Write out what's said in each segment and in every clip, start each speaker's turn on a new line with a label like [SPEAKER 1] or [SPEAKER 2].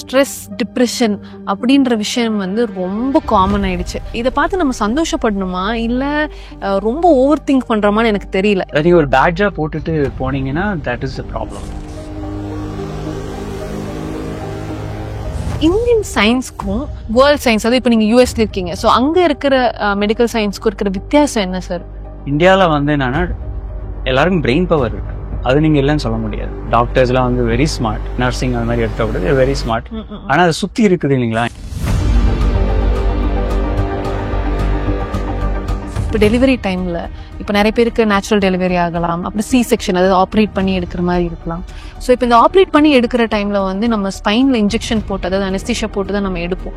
[SPEAKER 1] Stress, depression அப்படின்ற விஷயம் வந்து ரொம்ப காமன் ஆயிடுச்சு. இதை பார்த்து நம்ம சந்தோஷப்படணுமா இல்ல ரொம்ப ஓவர் திங்க் பண்றோமான்னு எனக்கு தெரியல.
[SPEAKER 2] நீங்க ஒரு பேட்ஜா போட்டுட்டு போனீங்கன்னா that is the problem.
[SPEAKER 1] Indian சயின்ஸ்க்கும் வேர்ல்ட் சயின்ஸ், அதாவது இப்போ நீங்க யூஎஸ்ல இருக்கீங்க, ஸோ அங்க இருக்கிற மெடிக்கல் சயின்ஸ்க்கும் இருக்கிற வித்தியாசம் என்ன சார்?
[SPEAKER 2] இந்தியாவில் வந்து என்னன்னா எல்லாருக்கும் பிரெயின் பவர் இருக்கு, அது நீங்க இல்லைன்னு சொல்ல முடியாது. டாக்டர்ஸ்லாம் வந்து வெரி ஸ்மார்ட், நர்சிங் அது மாதிரி எடுத்த விட வெரி ஸ்மார்ட். ஆனா அது சுத்தி இருக்குது இல்லைங்களா.
[SPEAKER 1] இப்போ டெலிவரி டைம்ல இப்போ நிறைய பேருக்கு நேச்சுரல் டெலிவரி ஆகலாம், அப்புறம் சி செக்ஷன், அதாவது ஆப்ரேட் பண்ணி எடுக்கிற மாதிரி இருக்கலாம். ஸோ இப்போ இந்த ஆப்ரேட் பண்ணி எடுக்கிற டைம்ல வந்து நம்ம ஸ்பைன்ல இன்ஜெக்ஷன் போட்டு, அதாவது அனஸ்தீஷியா போட்டு தான் நம்ம எடுப்போம்.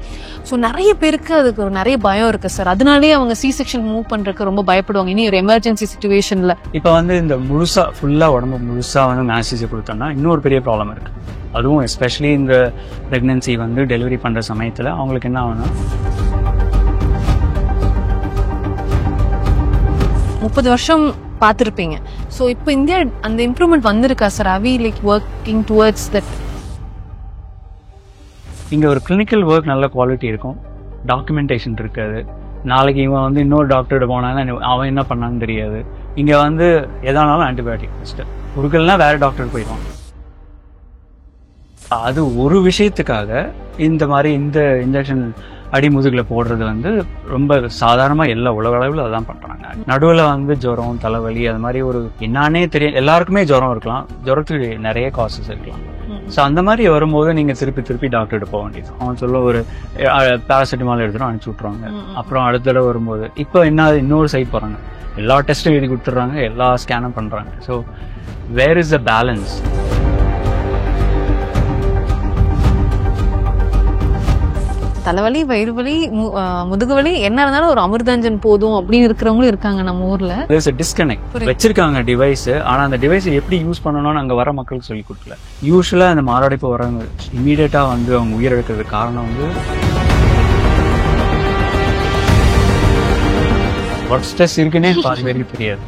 [SPEAKER 1] ஸோ நிறைய பேருக்கு அதுக்கு நிறைய பயம் இருக்கு சார். அதனாலேயே அவங்க சி செக்ஷன் மூவ் பண்றதுக்கு ரொம்ப பயப்படுவாங்க, இனி ஒரு எமர்ஜென்சி சிச்சுவேஷன்ல.
[SPEAKER 2] இப்போ வந்து இந்த முழுசா ஃபுல்லா உடம்பு முழுசா வந்து அனஸ்தீஷியா கொடுத்தோம்னா இன்னொரு பெரிய ப்ராப்ளம் இருக்கு. அதுவும் எஸ்பெஷலி இந்த பிரெக்னன்சி வந்து டெலிவரி பண்ற சமயத்துல அவங்களுக்கு என்ன ஆகும்னா
[SPEAKER 1] 30 வருஷம் பார்த்துருப்பீங்க. ஸோ இப்போ இந்தியா அந்த இம்ப்ரூவ்மெண்ட் வந்திருக்கா sir? Are we like working towards that?
[SPEAKER 2] இங்க ஒரு கிளினிக்கல் ஒர்க் நல்ல குவாலிட்டி இருக்கும், டாக்குமெண்டேஷன் இருக்காது. நாளைக்கு இவன் வந்து இன்னொரு டாக்டர்கிட்ட போனாலும் அவன் என்ன பண்ணான்னு தெரியாது. இங்க வந்து எதானாலும் ஆன்டிபயோட்டிக் ஃபர்ஸ்ட் கொடுக்கலன்னா வேற டாக்டர் போயிடுவான். அது ஒரு விஷயத்துக்காக இந்த மாதிரி இந்த இன்ஜெக்ஷன் அடிமுதுகில் போடுறது வந்து ரொம்ப சாதாரணமாக எல்லா உலக அளவில் அதான் பண்ணுறாங்க. நடுவில் வந்து ஜுரம், தலைவலி, அது மாதிரி ஒரு என்னானே தெரியும். எல்லாருக்குமே ஜுரம் இருக்கலாம், ஜுரத்துக்கு நிறைய காசஸ் இருக்கலாம். ஸோ அந்த மாதிரி வரும்போது நீங்கள் திருப்பி டாக்டர்கிட்ட போக வேண்டியது. அவன் சொல்ல ஒரு பேராசிட்டமால் எடுத்துடும் அனுப்பிச்சி விட்ருவாங்க. அப்புறம் அடுத்த தடவை வரும்போது இப்போ என்ன இன்னொரு சைட் போகிறாங்க, எல்லா டெஸ்ட்டும் எழுதி கொடுத்துட்றாங்க, எல்லா ஸ்கேனும் பண்ணுறாங்க. So where is the balance?
[SPEAKER 1] தலைவலி, வயிறு வலி, முதுகு வலி என்ன இருந்தாலும் ஒரு அமிர்தாஞ்சன் போதும் அப்படின்னு இருக்கிறவங்களும் இருக்காங்க நம்ம ஊர்ல.
[SPEAKER 2] டிஸ்கனெக்ட் வச்சிருக்காங்க டிவைஸ், ஆனா அந்த டிவைஸ் எப்படி யூஸ் பண்ணணும்னு அங்க வர மக்களுக்கு சொல்லி கொடுக்கல. யூஸ்வலா அந்த மாரடைப்பு வரவங்க இமீடியட்டா வந்து அவங்க உயிரிழக்கிறதுக்கு காரணம் வந்து ஒர்க் ஸ்ட்ரெஸ் இருக்குன்னே பாதி பேருக்கு தெரியாது.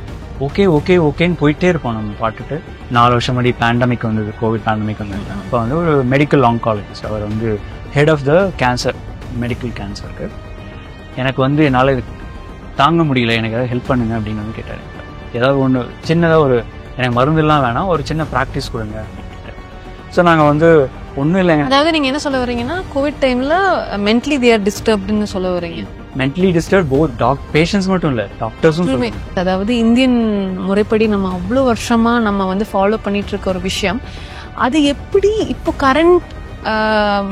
[SPEAKER 2] ஓகேன்னு போயிட்டே இருப்போம் நம்ம பாட்டுட்டு. 4 வருஷம் முன்னாடி பேண்டமிக் வந்தது, கோவிட் பேண்டமிக் வந்தது. அப்போ வந்து ஒரு மெடிக்கல் ஆங்காலஜிஸ்ட், அவர் வந்து head of the cancer, medical கேன்சருக்கு, எனக்கு வந்து என்னால் இது தாங்க முடியல, எனக்கு ஏதாவது ஹெல்ப் பண்ணுங்க அப்படின்னு வந்து கேட்டார். ஏதாவது ஒன்று சின்னதாக ஒரு எனக்கு மருந்துலாம் வேணாம், ஒரு சின்ன ப்ராக்டிஸ் கொடுங்க அப்படின்னு கேட்டார். ஸோ நாங்கள் வந்து ஒன்றும் இல்லைங்க.
[SPEAKER 1] அதாவது நீங்கள் என்ன சொல்ல வரீங்கன்னா கோவிட் டைமில் மென்டலி தே ஆர் டிஸ்டர்ப்டுன்னு சொல்ல வரீங்க?
[SPEAKER 2] மென்டலி டிஸ்டர்ப் போத் பேஷண்ட்ஸ் மட்டும் இல்லை, டாக்டர்ஸும்.
[SPEAKER 1] அதாவது இந்தியன் முறைப்படி நம்ம அவ்வளோ வருஷமாக நம்ம வந்து ஃபாலோ பண்ணிட்டு இருக்க ஒரு விஷயம், அது எப்படி இப்போ கரண்ட்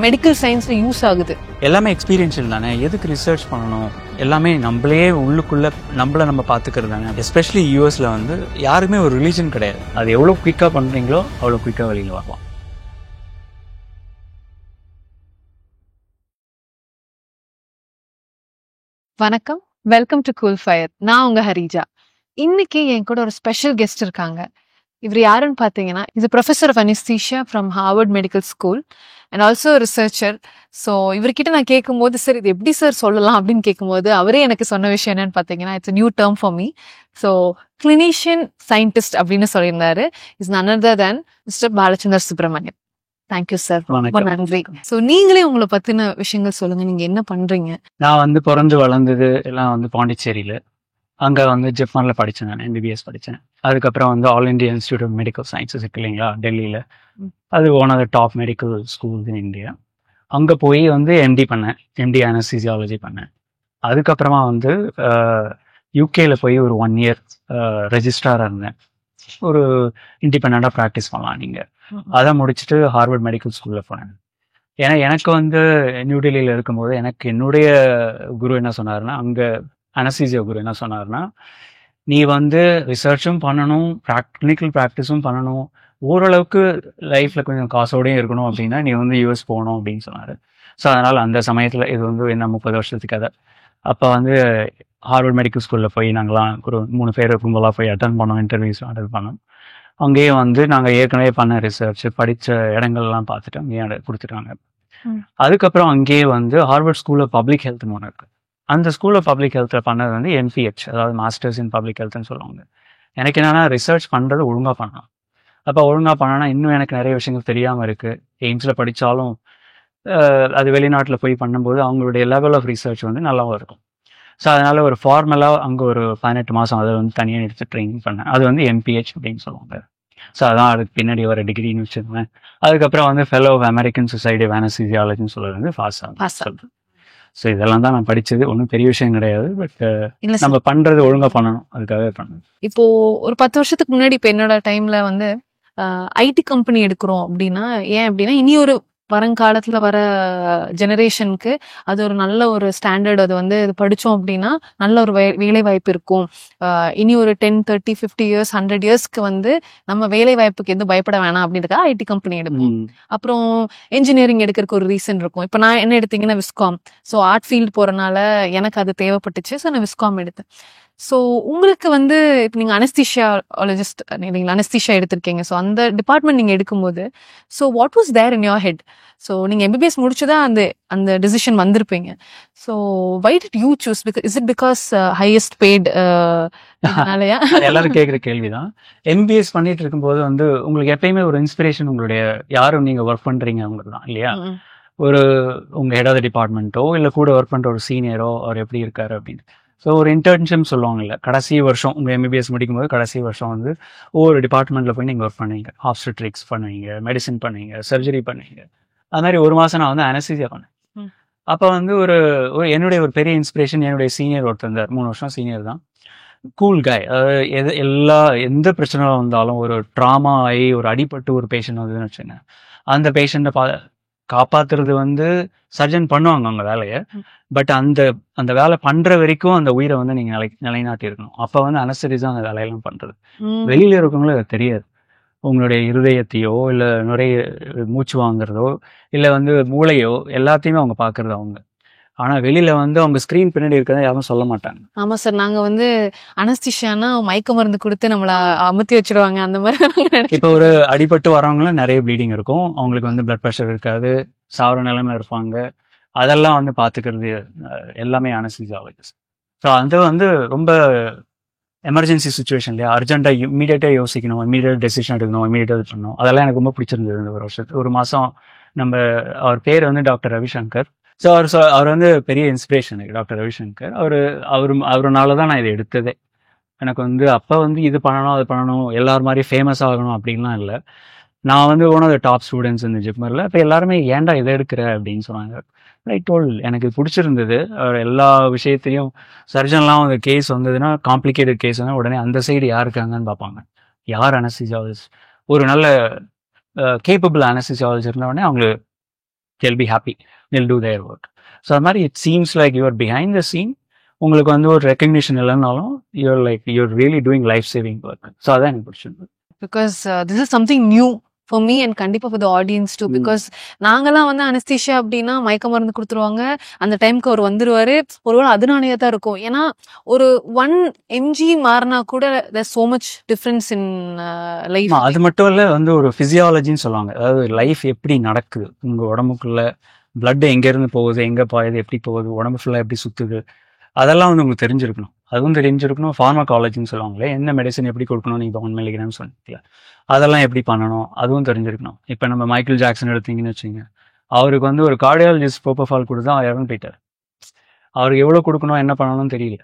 [SPEAKER 1] மெடிக்கல் சயின்ஸ்ல யூஸ் ஆகுது? எல்லாமே
[SPEAKER 2] எக்ஸ்பீரியன்ஷியல் தானே, எதுக்கு ரிசர்ச் பண்ணணும்? எல்லாமே நம்மளே உள்ளுக்குள்ள நம்மள நம்ம பாத்துக்கிறது தானே. எஸ்பெஷலி யூஎஸ்ல வந்து யாருமே ஒரு ரிலீஜன் கிடையாது. அது எவ்வளவு குயிக்கா பண்றீங்களோ அவ்வளவு குயிக்கா வெளியில வரலாம்.
[SPEAKER 1] வணக்கம், வெல்கம் டு கூல் ஃபயர். நான் உங்க ஹரிஜா. இன்னைக்கு என் கூட ஒரு ஸ்பெஷல் கெஸ்ட் இருக்காங்க. இவர் யாருன்னு பார்த்தீங்கன்னா, is professor of anaesthesia from Harvard Medical School and also researcher. So இவர்கிட்ட நான் கேட்கும்போது, சார் இது எப்படி சார் சொல்லலாம் அப்படின்னு கேட்கும்போது, அவரே எனக்கு சொன்ன விஷயம் என்னன்னு பார்த்தீங்கன்னா, it's new term for me. So clinician scientist அப்படின்னு சொல்லியிருந்தாரு. Is none other than mister Balachander Subramaniam. Thank you sir, ரொம்ப நன்றி. ஸோ நீங்களே உங்களை பத்தின விஷயங்கள் சொல்லுங்க, நீங்க என்ன பண்றீங்க?
[SPEAKER 2] நான் வந்து பிறந்து வளர்ந்தது எல்லாம் வந்து பாண்டிச்சேரியில. அங்கே வந்து ஜெஃப்னாரில் படித்தேன், நான் எம்பிபிஎஸ் படித்தேன். அதுக்கப்புறம் வந்து All India Institute of Medical Sciences இருக்கு இல்லைங்களா டெல்லியில், அது one of the top medical schools in India. அங்கே போய் வந்து எம்டி பண்ணேன், எம்டி அனஸ்தீசியாலஜி பண்ணேன். அதுக்கப்புறமா வந்து யூகேல போய் ஒரு 1 இயர் ரெஜிஸ்ட்ராராக இருந்தேன். ஒரு இண்டிபெண்டாக ப்ராக்டிஸ் பண்ணலாம் நீங்கள். அதை முடிச்சுட்டு ஹார்வர்ட் மெடிக்கல் ஸ்கூலில் போனேன். ஏன்னா எனக்கு வந்து நியூ டெல்லியில் இருக்கும்போது எனக்கு என்னுடைய குரு என்ன சொன்னார்னா, அங்கே அனஸ்தீசியா குரு என்ன சொன்னார்னா, நீ வந்து ரிசர்ச்சும் பண்ணணும், கிளினிக்கல் ப்ராக்டிஸும் பண்ணணும், ஓரளவுக்கு லைஃப்பில் கொஞ்சம் காசோடையும் இருக்கணும் அப்படின்னா நீ வந்து யூஎஸ் போகணும் அப்படின்னு சொன்னார். ஸோ அதனால் அந்த சமயத்தில் இது வந்து என்ன 30 வருஷத்துக்கு கதை. அப்போ வந்து ஹார்வர்ட் மெடிக்கல் ஸ்கூலில் போய் நாங்களாம் ஒரு 3 பேர் கும்பலாக போய் அட்டன் பண்ணோம், இன்டர்வியூஸ் அட்டன் பண்ணோம். அங்கேயே வந்து நாங்கள் ஏற்கனவே பண்ண ரிசர்ச் படித்த இடங்கள்லாம் பார்த்துட்டு அங்கேயே கொடுத்துட்டாங்க. அதுக்கப்புறம் அங்கேயே வந்து ஹார்வர்ட் ஸ்கூல் ஆஃப் பப்ளிக் ஹெல்த்னு ஒன்று இருக்குது. அந்த ஸ்கூல் ஆஃப் பப்ளிக் ஹெல்த்தில் பண்ணது வந்து எம்பிஹெச், அதாவது மாஸ்டர்ஸ் இன் பப்ளிக் ஹெல்த்னு சொல்லுவாங்க. எனக்கு என்னென்னா ரிசர்ச் பண்ணுறது ஒழுங்காக பண்ணலாம். அப்போ ஒழுங்காக பண்ணனா இன்னும் எனக்கு நிறைய விஷயங்கள் தெரியாமல் இருக்குது. எய்ம்ஸில் படித்தாலும் அது வெளிநாட்டில் போய் பண்ணும்போது அவங்களுடைய லெவல் ஆஃப் ரிசர்ச் வந்து நல்லாவும் இருக்கும். ஸோ அதனால ஒரு ஃபார்மலாக அங்கே ஒரு 18 மாதம் அதை வந்து தனியாக எடுத்து ட்ரைனிங் பண்ணேன். அது வந்து எம்பிஹெச் அப்படின்னு சொல்லுவாங்க. ஸோ அதான் அதுக்கு பின்னாடி வர டிகிரின்னு வச்சுருந்தேன். அதுக்கப்புறம் வந்து fellow of American society of அனஸ்தீசியாலஜின்னு சொல்கிறது வந்து ஃபாஸ்ட். ஸோ இதெல்லாம் தான் நான் படித்தது. ஒன்றும் பெரிய விஷயம் கிடையாது. பட்
[SPEAKER 1] இல்ல
[SPEAKER 2] நம்ம பண்ணுறது ஒழுங்காக பண்ணணும், அதுக்காகவே பண்ணணும்.
[SPEAKER 1] இப்போ ஒரு 10 வருஷத்துக்கு முன்னாடி இப்போ என்னோட டைம்ல வந்து ஐடி கம்பெனி எடுக்கிறோம் அப்படின்னா, ஏன் அப்படின்னா இனி ஒரு வருங்காலத்துல வர ஜெனரேஷனுக்கு அது ஒரு நல்ல ஒரு ஸ்டாண்டர்ட். அது வந்து இது படிச்சோம் அப்படின்னா நல்ல ஒரு வேலை வாய்ப்பு இருக்கும். இனி ஒரு 10, 30, 50 இயர்ஸ் 100 இயர்ஸ்க்கு வந்து நம்ம வேலை வாய்ப்புக்கு எதுவும் பயப்பட வேணாம் அப்படின்றதுக்காக ஐடி கம்பெனி எடுப்போம். அப்புறம் இன்ஜினியரிங் எடுக்கிறதுக்கு ஒரு ரீசன் இருக்கும். இப்போ நான் என்ன எடுத்தீங்கன்னா விஸ்காம். ஸோ ஆர்ட் ஃபீல்டு போறனால எனக்கு அது தேவைப்பட்டுச்சு. ஸோ நான் விஸ்காம் எடுத்தேன். ஸோ உங்களுக்கு வந்து இப்போ நீங்கள் அனஸ்தீஷியாலஜிஸ்ட் நீங்கள் அனஸ்தீஷியா எடுத்திருக்கீங்க. ஸோ அந்த டிபார்ட்மெண்ட் நீங்கள் எடுக்கும்போது so what was there in your head? So நீங்கள் எம்பிபிஎஸ் முடிச்சுதான் அந்த டிசிஷன் வந்திருப்பீங்க. So why did you choose? Is it because highest paid அதனாலயா?
[SPEAKER 2] எல்லாரும் கேட்குற கேள்விதான். எம்பிஎஸ் பண்ணிட்டு இருக்கும்போது வந்து உங்களுக்கு எப்பயுமே ஒரு இன்ஸ்பிரேஷன் உங்களுடைய யாரும் நீங்கள் ஒர்க் பண்ணுறீங்க அவங்களுக்கு தான் இல்லையா? ஒரு உங்கள் ஹெட் ஆஃப் த டிபார்ட்மெண்ட்டோ இல்லை கூட ஒர்க் பண்ணுற ஒரு சீனியரோ அவர் எப்படி இருக்காரு அப்படின்னு. ஸோ ஒரு இன்டர்ன்ஷிப் சொல்லுவாங்கல்ல, கடைசி வருஷம் உங்கள் எம்பிபிஎஸ் முடிக்கும் போது கடைசி வருஷம் வந்து ஒவ்வொரு டிபார்ட்மெண்ட்டில் போய் நீங்கள் ஒர்க் பண்ணுவீங்க. ஆப்ஸ்டெட்ரிக்ஸ் பண்ணுவீங்க, மெடிசின் பண்ணுவீங்க, சர்ஜரி பண்ணுவீங்க. அது மாதிரி ஒரு மாதம் நான் வந்து அனஸ்தீசியா பண்ணேன். அப்போ வந்து ஒரு என்னுடைய ஒரு பெரிய இன்ஸ்பிரேஷன் என்னுடைய சீனியர் ஒருத்தர் இருந்தார். 3 வருஷம் சீனியர் தான். கூல் காய். அதாவது எந்த பிரச்சனை வந்தாலும் ஒரு ட்ராமா ஆகி ஒரு அடிபட்டு ஒரு பேஷண்ட் வந்ததுன்னு வச்சுங்க, அந்த பேஷண்ட்டை காப்பாத்துறது வந்து சர்ஜன் பண்ணுவாங்க அவங்க வேலையை. பட் அந்த வேலை பண்ற வரைக்கும் அந்த உயிரை வந்து நீங்க நிலைநாட்டி இருக்கணும். அப்ப வந்து அனஸ்தீசியா அந்த வேலையெல்லாம் பண்றது. வெளியில இருக்கவங்களும் அது தெரியாது. உங்களுடைய இருதயத்தையோ இல்ல நிறைய மூச்சு வாங்குறதோ இல்ல வந்து மூளையோ எல்லாத்தையுமே அவங்க பாக்குறது அவங்க. ஆனா வெளியில வந்து அவங்க ஸ்கிரீன் பின்னாடி இருக்கிறத யாரும் சொல்ல மாட்டாங்க.
[SPEAKER 1] ஆமா சார், நாங்க வந்து அனஸ்தீஷியானா மயக்க மருந்து கொடுத்து நம்மள அமுத்தி வச்சிருவாங்க அந்த மாதிரி.
[SPEAKER 2] இப்ப ஒரு அடிபட்டு வரவங்களும் நிறைய ப்ளீடிங் இருக்கும், அவங்களுக்கு வந்து பிளட் ப்ரெஷர் இருக்காது, சாவர நிலைமை இருப்பாங்க. அதெல்லாம் வந்து பாத்துக்கிறது எல்லாமே அனஸ்தீசியாலஜிஸ்ட். ஸோ அது வந்து ரொம்ப எமர்ஜென்சி சுச்சுவேஷன்லையா அர்ஜென்ட்டா இமீடியட்டா யோசிக்கணும், இமீடியட் டெசிஷன் எடுக்கணும், இமீடியட்டா பண்ணணும். அதெல்லாம் எனக்கு ரொம்ப பிடிச்சிருந்தது. இந்த ஒரு மாசம் நம்ம அவர் பேர் வந்து டாக்டர் ரவிசங்கர். ஸோ அவர் வந்து பெரிய இன்ஸ்பிரேஷன் டாக்டர் ரவிசங்கர். அவருனால தான் நான் இதை எடுத்ததே. எனக்கு வந்து அப்போ வந்து இது பண்ணணும் அது பண்ணணும் எல்லாரும் மாதிரி ஃபேமஸ் ஆகணும் அப்படின்லாம் இல்லை. நான் வந்து one of the top students இந்த ஜிப்மரில். இப்போ எல்லாருமே ஏன்டா இதை எடுக்கிற அப்படின்னு சொன்னாங்க. ரைட் டோல் எனக்கு பிடிச்சிருந்தது. எல்லா விஷயத்தையும் சர்ஜன்லாம் அந்த கேஸ் வந்ததுன்னா காம்ப்ளிகேட்டட் கேஸ்னா உடனே அந்த சைடு யார் இருக்காங்கன்னு பார்ப்பாங்க. யார் அனஸ்தீசியாலஜிஸ்ட், ஒரு நல்ல கேப்பபிள் அனஸ்தீசியாலஜிஸ்ட் இருந்தோடனே அவங்களுக்கு they'll be happy, they'll do their work. So அது மாதிரி it seems like you are behind the scene. உங்களுக்கு வந்து ஒரு ரெக்கக்னிஷன் இல்லைன்னாலும் you're really doing life saving work. So அதான் எனக்கு பிடிச்சிருந்தது.
[SPEAKER 1] Because this is something new for me and கண்டிப்பா for the audience too. Because நாங்கெல்லாம் வந்து அனஸ்தீஷியா அப்படின்னா மயக்க மருந்து கொடுத்துருவாங்க, அந்த டைம்க்கு அவர் வந்துருவாரு. ஒருவேளை அதனாலேயே தான் இருக்கும். ஏன்னா ஒரு 1 mg மாறினா கூட there's so much difference in life.
[SPEAKER 2] அது மட்டும் இல்லை, வந்து ஒரு ஃபிசியாலஜின்னு சொல்லுவாங்க. அதாவது லைஃப் எப்படி நடக்குது, உங்க உடம்புக்குள்ள பிளட் எங்கேருந்து போகுது, எங்கே போகுது, எப்படி போகுது, உடம்பு ஃபுல்லாக எப்படி சுற்றுது, அதெல்லாம் வந்து உங்களுக்கு தெரிஞ்சிருக்கணும். அதுவும் தெரிஞ்சிருக்கணும். ஃபார்மகாலஜின்னு சொல்லுவாங்களே, என்ன மெடிசன் எப்படி கொடுக்கணும், நீங்கள் 1 மில்லிகிராம் சொன்னீங்களா, அதெல்லாம் எப்படி பண்ணணும் அதுவும் தெரிஞ்சிருக்கணும். இப்போ நம்ம மைக்கேல் ஜாக்சன் எடுத்தீங்கன்னு வச்சுங்க, அவருக்கு வந்து ஒரு கார்டியாலஜிஸ்ட் ப்ரோபோஃபால் கொடுத்தா அவர் இறந்து போயிட்டார். அவருக்கு எவ்வளோ கொடுக்கணும் என்ன பண்ணணும்னு தெரியல.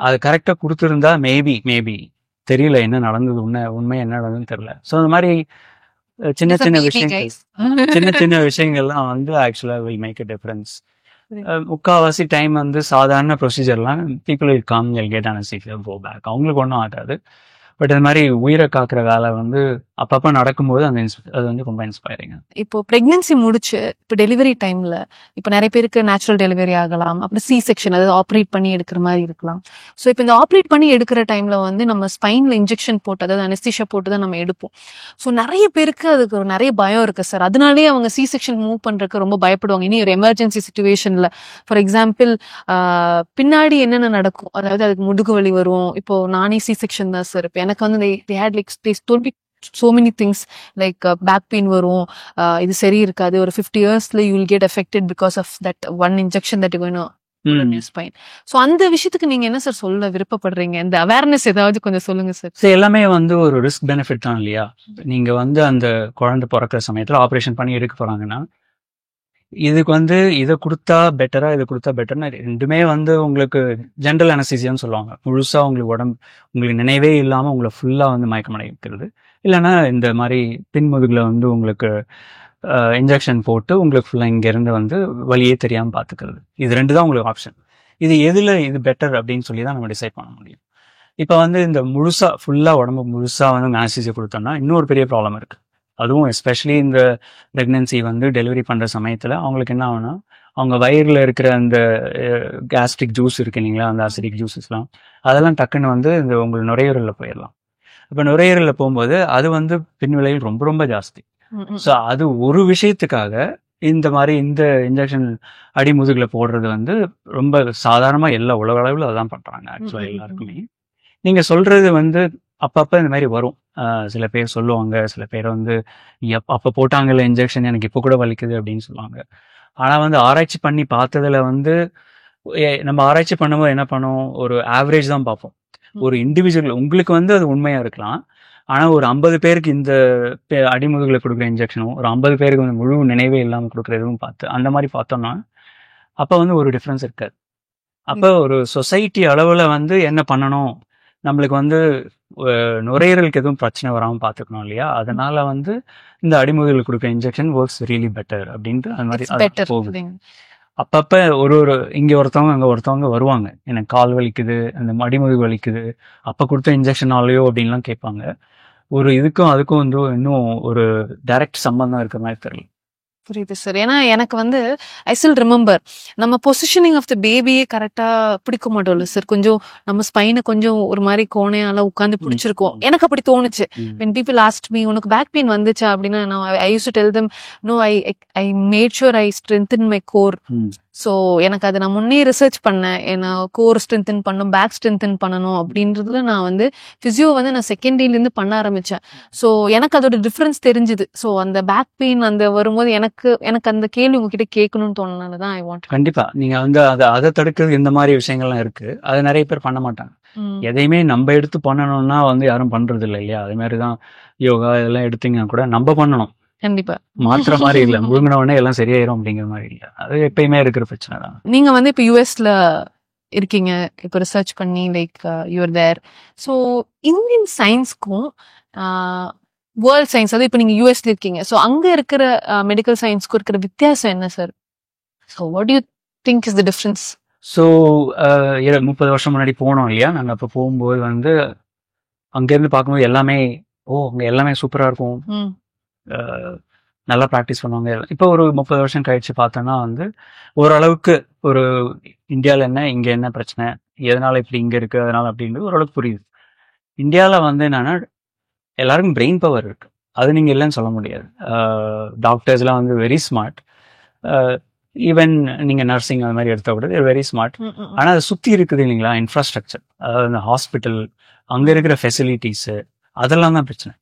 [SPEAKER 2] அது கரெக்டாக கொடுத்துருந்தா மேபி தெரியல என்ன நடந்தது, உண்மை என்ன நடந்ததுன்னு தெரியல. ஸோ அந்த மாதிரி சின்ன சின்ன விஷயங்கள்லாம் வந்து ஆக்சுவலா will make a difference. முக்கால்வாசி டைம் வந்து சாதாரண ப்ரொசீஜர்லாம் people will come, they'll get anesthesia, go back, அவங்களுக்கு ஒன்றும் ஆகாது. பட் இந்த மாதிரி உயிரை காக்குற வேலை வந்து அப்பப்போ நடக்கும்போது அது வந்து ரொம்ப இன்ஸ்பைரிங்.
[SPEAKER 1] இப்போ பிரெக்னன்சி முடிச்சு இப்போ டெலிவரி டைம்ல இப்போ நிறைய பேருக்கு நேச்சுரல் டெலிவரி ஆகலாம், அப்புறம் சி செக்ஷன் அதாவது ஆப்ரேட் பண்ணி எடுக்கிற மாதிரி இருக்கலாம். ஸோ இப்போ இந்த ஆப்ரேட் பண்ணி எடுக்கிற டைம்ல வந்து நம்ம ஸ்பைன்ல இன்ஜெக்ஷன் போட்டு அதாவது அனஸ்தீஷியா போட்டு தான் நம்ம எடுப்போம். ஸோ நிறைய பேருக்கு அதுக்கு ஒரு நிறைய பயம் இருக்கு சார். அதனாலேயே அவங்க சி செக்ஷன் மூவ் பண்றதுக்கு ரொம்ப பயப்படுவாங்க. இனி ஒரு எமர்ஜென்சி சுச்சுவேஷன்ல ஃபார் எக்ஸாம்பிள் பின்னாடி என்னென்ன நடக்கும், அதாவது அதுக்கு முதுகு வலி வரும். இப்போ நானே சி செக்ஷன் தான் சார். இப்போ எனக்கு வந்து they had like they told me so many things like back pain வரும், இது சரி இருக்காது, ஒரு 50 yearsல you will get affected because of that one injection that you're going to put in your spine. So அந்த விஷயத்துக்கு நீங்க என்ன சார் சொல்ல விருப்பப்படுறீங்க? இந்த அவேர்னஸ் ஏதாவது கொஞ்சம் சொல்லுங்க சார்.
[SPEAKER 2] ஸோ எல்லாமே வந்து ஒரு ரிஸ்க் பெனிஃபிட் தான் இல்லையா? நீங்க வந்து அந்த குழந்தை பிறக்கிற சமயத்துல ஆப்ரேஷன் பண்ணி எடுக்க போறாங்கன்னா இதுக்கு வந்து இதை கொடுத்தா பெட்டரா, இதை கொடுத்தா பெட்டர்னா ரெண்டுமே வந்து உங்களுக்கு ஜென்ரல் அனஸ்தீசியான்னு சொல்லுவாங்க. முழுசா உங்களுக்கு உங்களுக்கு நினைவே இல்லாம உங்களை ஃபுல்லா வந்து மயக்கமடைய வைக்கிறது. இல்லைன்னா இந்த மாதிரி பின்முதுகுல வந்து உங்களுக்கு இன்ஜெக்ஷன் போட்டு உங்களுக்கு ஃபுல்லா இங்க இருந்து வந்து வழியே தெரியாம பாத்துக்கிறது. இது ரெண்டு தான் உங்களுக்கு ஆப்ஷன். இது பெட்டர் அப்படின்னு சொல்லி தான் நம்ம டிசைட் பண்ண முடியும். இப்போ வந்து இந்த முழுசா ஃபுல்லா உடம்பு முழுசா வந்து அனஸ்தீசியா கொடுத்தோம்னா இன்னொரு பெரிய ப்ராப்ளம் இருக்கு. அதுவும் எஸ்பெஷலி இந்த ப்ரெக்னென்சி வந்து டெலிவரி பண்ற சமயத்துல அவங்களுக்கு என்ன ஆகும்னா, அவங்க வயிறுல இருக்கிற அந்த கேஸ்ட்ரிக் ஜூஸ் இருக்கு இல்லைங்களா, அந்த அசிடிக் ஜூஸஸ்லாம் அதெல்லாம் டக்குன்னு வந்து இந்த உங்களுக்கு நுரையீரல்ல போயிடலாம். இப்போ நுரையீரல்ல போகும்போது அது வந்து பின்விளைவு ரொம்ப ரொம்ப ஜாஸ்தி. ஸோ அது ஒரு விஷயத்துக்காக இந்த மாதிரி இந்த இன்ஜெக்ஷன் அடிமுதுகுல போடுறது வந்து ரொம்ப சாதாரணமா எல்லா உலக அளவில் அதான் பண்றாங்க ஆக்சுவலா எல்லாருக்குமே. நீங்க சொல்றது வந்து அப்பப்ப இந்த மாதிரி வரும். சில பேர் சொல்லுவாங்க, சில பேர் வந்து அப்ப போட்டாங்கல்ல இன்ஜெக்ஷன் எனக்கு இப்போ கூட வலிக்குது அப்படின்னு சொல்லுவாங்க. ஆனா வந்து ஆராய்ச்சி பண்ணி பார்த்ததுல வந்து நம்ம ஆராய்ச்சி பண்ணும்போது என்ன பண்ணுவோம், ஒரு ஆவரேஜ் தான் பார்ப்போம். ஒரு இண்டிவிஜுவல் உங்களுக்கு வந்து அது உண்மையா இருக்கலாம். ஆனா ஒரு 50 பேருக்கு இந்த அடிமுதுகுல கொடுக்குற இன்ஜெக்ஷனும், ஒரு 50 பேருக்கு வந்து முழு நினைவே இல்லாம கொடுக்குற இதுவும் பார்த்து அந்த மாதிரி பார்த்தோம்னா அப்ப வந்து ஒரு டிஃப்ரென்ஸ் இருக்காது. அப்ப ஒரு சொசைட்டி அளவுல வந்து என்ன பண்ணணும், நம்மளுக்கு வந்து நுரையீரலுக்கு எதுவும் பிரச்சனை வராம பாத்துக்கணும் இல்லையா, அதனால வந்து இந்த அடிமுதுகுல கொடுக்குற இன்ஜெக்ஷன் ஒர்க்ஸ் ரியலி பெட்டர் அப்படின்ட்டு அது மாதிரி போகுது. அப்பப்ப ஒரு இங்க ஒருத்தவங்க அங்க ஒருத்தவங்க வருவாங்க, எனக்கு கால் வலிக்குது, அந்த அடிமுதுகு வலிக்குது, அப்ப கொடுத்த இன்ஜெக்ஷனாலயோ அப்படின்லாம் கேட்பாங்க. ஒரு இதுக்கும் அதுக்கும் வந்து இன்னும் ஒரு டைரக்ட் சம்பந்தம் இருக்கிற மாதிரி தெரியல.
[SPEAKER 1] புரியுது சார். ஏன்னா எனக்கு வந்து ஐ ஸ்டில் ரிமெம்பர் நம்ம பொசிஷனிங் ஆஃப் த பேபியே கரெக்டா பிடிக்க மாட்டோம்ல சார். கொஞ்சம் நம்ம ஸ்பைனை கொஞ்சம் ஒரு மாதிரி கோணையால உட்காந்து பிடிச்சிருக்கோம். எனக்கு அப்படி தோணுச்சு. when people asked me உனக்கு பேக் பெயின் வந்துச்சா அப்படின்னா I used to tell them no, I made sure I strengthened my core. So எனக்கு அதை நான் முன்னே ரிசர்ச் பண்ணேன், ஏன்னா கோர் ஸ்ட்ரென்தன் பண்ணணும், பேக் ஸ்ட்ரென்தன் பண்ணணும் அப்படின்றதுல நான் வந்து ஃபிசியோ வந்து நான் செகண்ட் டேலேருந்து பண்ண ஆரம்பித்தேன். ஸோ எனக்கு அதோட டிஃப்ரென்ஸ் தெரிஞ்சுது. ஸோ அந்த பேக் பெயின் அந்த வரும்போது எனக்கு அந்த கேள்வி உங்ககிட்ட கேட்கணும்னு தோணுனால தான் ஐ வாண்ட்.
[SPEAKER 2] கண்டிப்பா நீங்க வந்து அதை தடுக்கிறது இந்த மாதிரி விஷயங்கள்லாம் இருக்கு. அது நிறைய பேர் பண்ண மாட்டாங்க. எதையுமே நம்ம எடுத்து பண்ணணும்னா வந்து யாரும் பண்றது இல்லை இல்லையா. அது மாதிரிதான் யோகா இதெல்லாம் எடுத்தீங்கன்னா கூட நம்ம பண்ணணும்.
[SPEAKER 1] கண்டிப்பா
[SPEAKER 2] மாத்திர மாதிரி இல்ல, முழுங்கின உடனே எல்லாம் சரியாயிரும் அப்படிங்கிற மாதிரி இல்ல. அது எப்பயுமே இருக்கிற பிரச்சனை தான்.
[SPEAKER 1] நீங்க வந்து இப்ப யூஎஸ்ல இருக்கீங்க, இப்போ ரிசர்ச் பண்ணி like you're there. So Indian சயின்ஸ்க்கும் வேர்ல்ட் சயின்ஸ், அது இப்போ நீங்க யூஎஸ்ல இருக்கீங்க, ஸோ அங்க இருக்கிற மெடிக்கல் சயின்ஸ்க்கும் இருக்கிற வித்தியாசம் என்ன sir? So what to you think is the difference?
[SPEAKER 2] So 30 வருஷம் முன்னாடி போனோம் இல்லையா, நாங்கள் அப்போ போகும்போது வந்து அங்கேருந்து பார்க்கும்போது எல்லாமே அங்கே எல்லாமே சூப்பராக இருக்கும், நல்லா ப்ராக்டிஸ் பண்ணுவாங்க. இப்போ ஒரு 30 வருஷம் கழிச்சு பார்த்தோன்னா வந்து ஓரளவுக்கு ஒரு இந்தியாவில் என்ன இங்கே என்ன பிரச்சனை, எதனால இப்படி இங்கே இருக்கு அதனால அப்படின்றது ஓரளவுக்கு புரியுது. இந்தியாவில் வந்து என்னன்னா எல்லாருக்கும் பிரெயின் பவர் இருக்கு, அது நீங்கள் இல்லைன்னு சொல்ல முடியாது. டாக்டர்ஸ்லாம் வந்து வெரி ஸ்மார்ட், ஈவன் நீங்கள் நர்சிங் அது மாதிரி எடுத்த கூட வெரி ஸ்மார்ட். ஆனால் அதை சுற்றி இருக்குது இல்லைங்களா இன்ஃப்ராஸ்ட்ரக்சர், அதாவது இந்த ஹாஸ்பிட்டல் அங்கே இருக்கிற ஃபெசிலிட்டிஸு அதெல்லாம் தான் பிரச்சனை.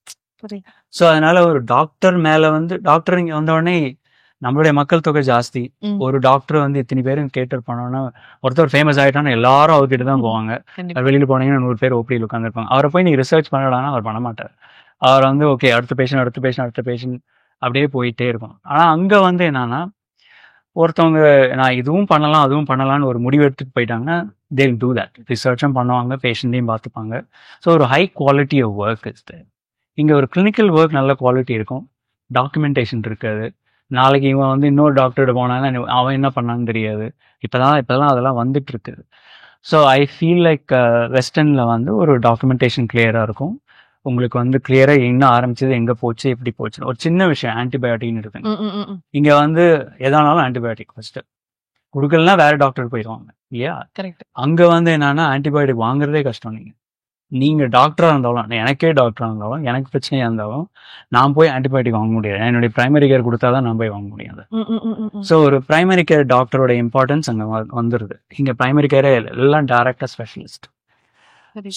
[SPEAKER 2] ஸோ அதனால ஒரு டாக்டர் மேல வந்து டாக்டர் இங்கே வந்த உடனே நம்மளுடைய மக்கள் தொகை ஜாஸ்தி, ஒரு டாக்டர் வந்து இத்தனை பேரும் கேட்டர் பண்ணோன்னா ஒருத்தர் ஃபேமஸ் ஆகிட்டான்னு எல்லாரும் அவர்கிட்ட தான் போவாங்க. வெளியில் போனீங்கன்னா 100 பேர் ஓபியில் உட்காந்துருப்பாங்க. அவரை போய் நீங்கள் ரிசர்ச் பண்ணலான்னா அவர் பண்ண மாட்டார். அவர் வந்து ஓகே அடுத்த பேஷண்ட் அப்படியே போயிட்டே இருக்கும். ஆனால் அங்கே வந்து என்னன்னா ஒருத்தவங்க நான் இதுவும் பண்ணலாம் அதுவும் பண்ணலான்னு ஒரு முடிவு எடுத்துட்டு போயிட்டாங்கன்னா they will do that. ரிசர்ச்சும் பண்ணுவாங்க, பேஷண்ட்டையும் பார்த்துப்பாங்க. ஸோ ஒரு high quality of work is there. இங்கே ஒரு கிளினிக்கல் ஒர்க் நல்ல குவாலிட்டி இருக்கும், டாக்குமெண்டேஷன் இருக்காது. நாளைக்கு இவன் வந்து இன்னொரு டாக்டர்கிட்ட போனாங்கன்னா அவன் என்ன பண்ணான்னு தெரியாது. இப்போதான் அதெல்லாம் வந்துட்டு இருக்குது. ஸோ ஐ ஃபீல் லைக் வெஸ்டர்னில் வந்து ஒரு டாக்குமெண்டேஷன் கிளியராக இருக்கும். உங்களுக்கு வந்து கிளியராக என்ன ஆரம்பிச்சது, எங்கே போச்சு, எப்படி போச்சு. ஒரு சின்ன விஷயம் ஆன்டிபயோட்டிக்னு இருக்குங்க, இங்கே வந்து எதானாலும் ஆன்டிபயோட்டிக் ஃபர்ஸ்ட் கொடுக்கலன்னா வேற டாக்டர் போயிடுவாங்க இல்லையா. அங்கே வந்து என்னன்னா ஆன்டிபயோட்டிக் வாங்குறதே கஷ்டம். நீங்க டாக்டரா இருந்தாலும், எனக்கே டாக்டரா இருந்தாலும், எனக்கு பிரச்சனையா இருந்தாலும் நான் போய் ஆன்டிபயோட்டிக் வாங்க முடியாது. என்னுடைய பிரைமரி கேர் கொடுத்தாதான் நான் போய் வாங்க முடியாது. ஸோ ஒரு பிரைமரி கேர் டாக்டரோட இம்பார்ட்டன்ஸ் அங்கே வந்துருது. இங்க பிரைமரி கேரே எல்லாம் டைரக்டா ஸ்பெஷலிஸ்ட்.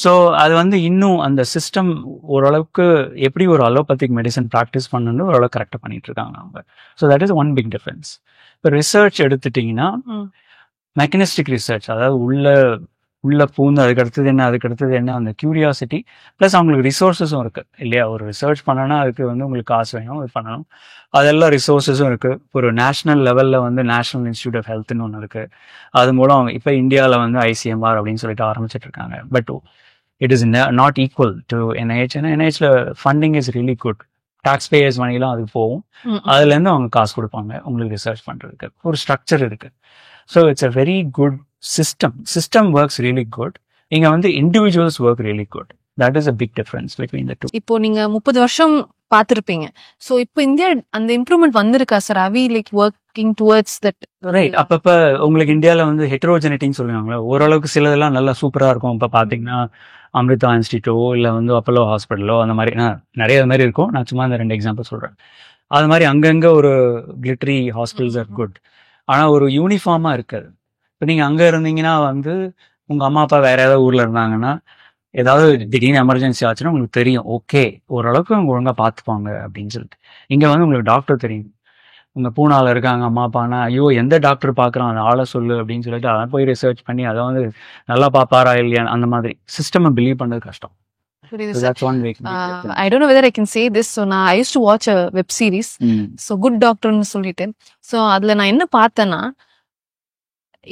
[SPEAKER 2] ஸோ அது வந்து இன்னும் அந்த சிஸ்டம் ஓரளவுக்கு எப்படி ஒரு அலோபதிக் மெடிசன் ப்ராக்டிஸ் பண்ணணும்னு ஓரளவுக்கு கரெக்டாக பண்ணிட்டு இருக்காங்க அவங்க. So that is one big difference. இப்போ ரிசர்ச் எடுத்துட்டீங்கன்னா மெக்கனிஸ்டிக் ரிசர்ச், அதாவது உள்ள உள்ள பூந்து அதுக்கு அடுத்தது என்ன அந்த கியூரியாசிட்டி ப்ளஸ் அவங்களுக்கு ரிசோர்ஸஸும் இருக்குது இல்லையா. ஒரு ரிசர்ச் பண்ணனா அதுக்கு வந்து உங்களுக்கு காசு வேணும், இது பண்ணணும், அதெல்லாம் ரிசோர்ஸஸும் இருக்குது. ஒரு நேஷ்னல் லெவலில் வந்து நேஷ்னல் இன்ஸ்டியூட் ஆஃப் ஹெல்த்னு ஒன்று இருக்குது. அது மூலம் இப்போ இந்தியாவில் வந்து ICMR அப்படின்னு சொல்லிட்டு ஆரம்பிச்சிட்டு இருக்காங்க. But it is not equal to NIH. ஏன்னா NIHல funding is really good. Tax payers மணிலாம் அது போகும். அதுலேருந்து அவங்க காசு கொடுப்பாங்க உங்களுக்கு ரிசர்ச் பண்ணுறதுக்கு. ஒரு ஸ்ட்ரக்சர் இருக்குது. So it's a very good system works really good. இங்கே வந்து individuals work really good. That is a big difference between the two.
[SPEAKER 1] இப்போ நீங்க 30 வருஷம் பார்த்திருப்பீங்க. சோ இப்போ இந்தியா அந்த இம்ப்ரூவ்மெண்ட் வந்திருக்கா sir? Are we like working towards that?
[SPEAKER 2] Right. அப்பப்ப உங்களுக்கு இந்தியாவில் வந்து ஹெட்ரோஜெனிட்டின்னு சொல்லுவாங்களே, ஓரளவுக்கு சிலதெல்லாம் நல்லா சூப்பராக இருக்கும். இப்போ பார்த்தீங்கன்னா அமிர்தா இன்ஸ்டியூட்டோ இல்லை வந்து அப்போலோ ஹாஸ்பிட்டலோ அந்த மாதிரி நிறைய அது மாதிரி இருக்கும். நான் சும்மா இந்த 2 எக்ஸாம்பிள் சொல்கிறேன். அது மாதிரி அங்கங்கே ஒரு கிளிட்டரி ஹாஸ்பிட்டல்ஸ் ஆர் குட். ஆனால் ஒரு யூனிஃபார்மாக இருக்காது. இப்போ நீங்கள் அங்கே இருந்தீங்கன்னா வந்து உங்கள் அம்மா அப்பா வேற ஏதாவது ஊரில் இருந்தாங்கன்னா ஏதாவது திடீர்னு எமர்ஜென்சி ஆச்சுன்னா உங்களுக்கு தெரியும், ஓகே ஓரளவுக்கு அவங்க ஒழுங்காக பார்த்துப்பாங்க அப்படின்னு சொல்லிட்டு. இங்கே வந்து உங்களுக்கு டாக்டர் தெரியும். உங்கள் பூனாவில் இருக்காங்க அம்மா அப்பானா, ஐயோ எந்த டாக்டர் பார்க்குறான் அந்த ஆளை சொல்லு அப்படின்னு சொல்லிட்டு அதை போய் ரிசர்ச் பண்ணி அதை வந்து நல்லா பார்ப்பாரா இல்லையா அந்த மாதிரி சிஸ்டம் பிலீவ் பண்ணது கஷ்டம்.
[SPEAKER 1] புரியுது sir. I don't know whether I can say this. So நான் I used to watch a web series. So Good Doctorன்னு சொல்லிட்டு. So அதுல நான் என்ன பார்த்தேன்னா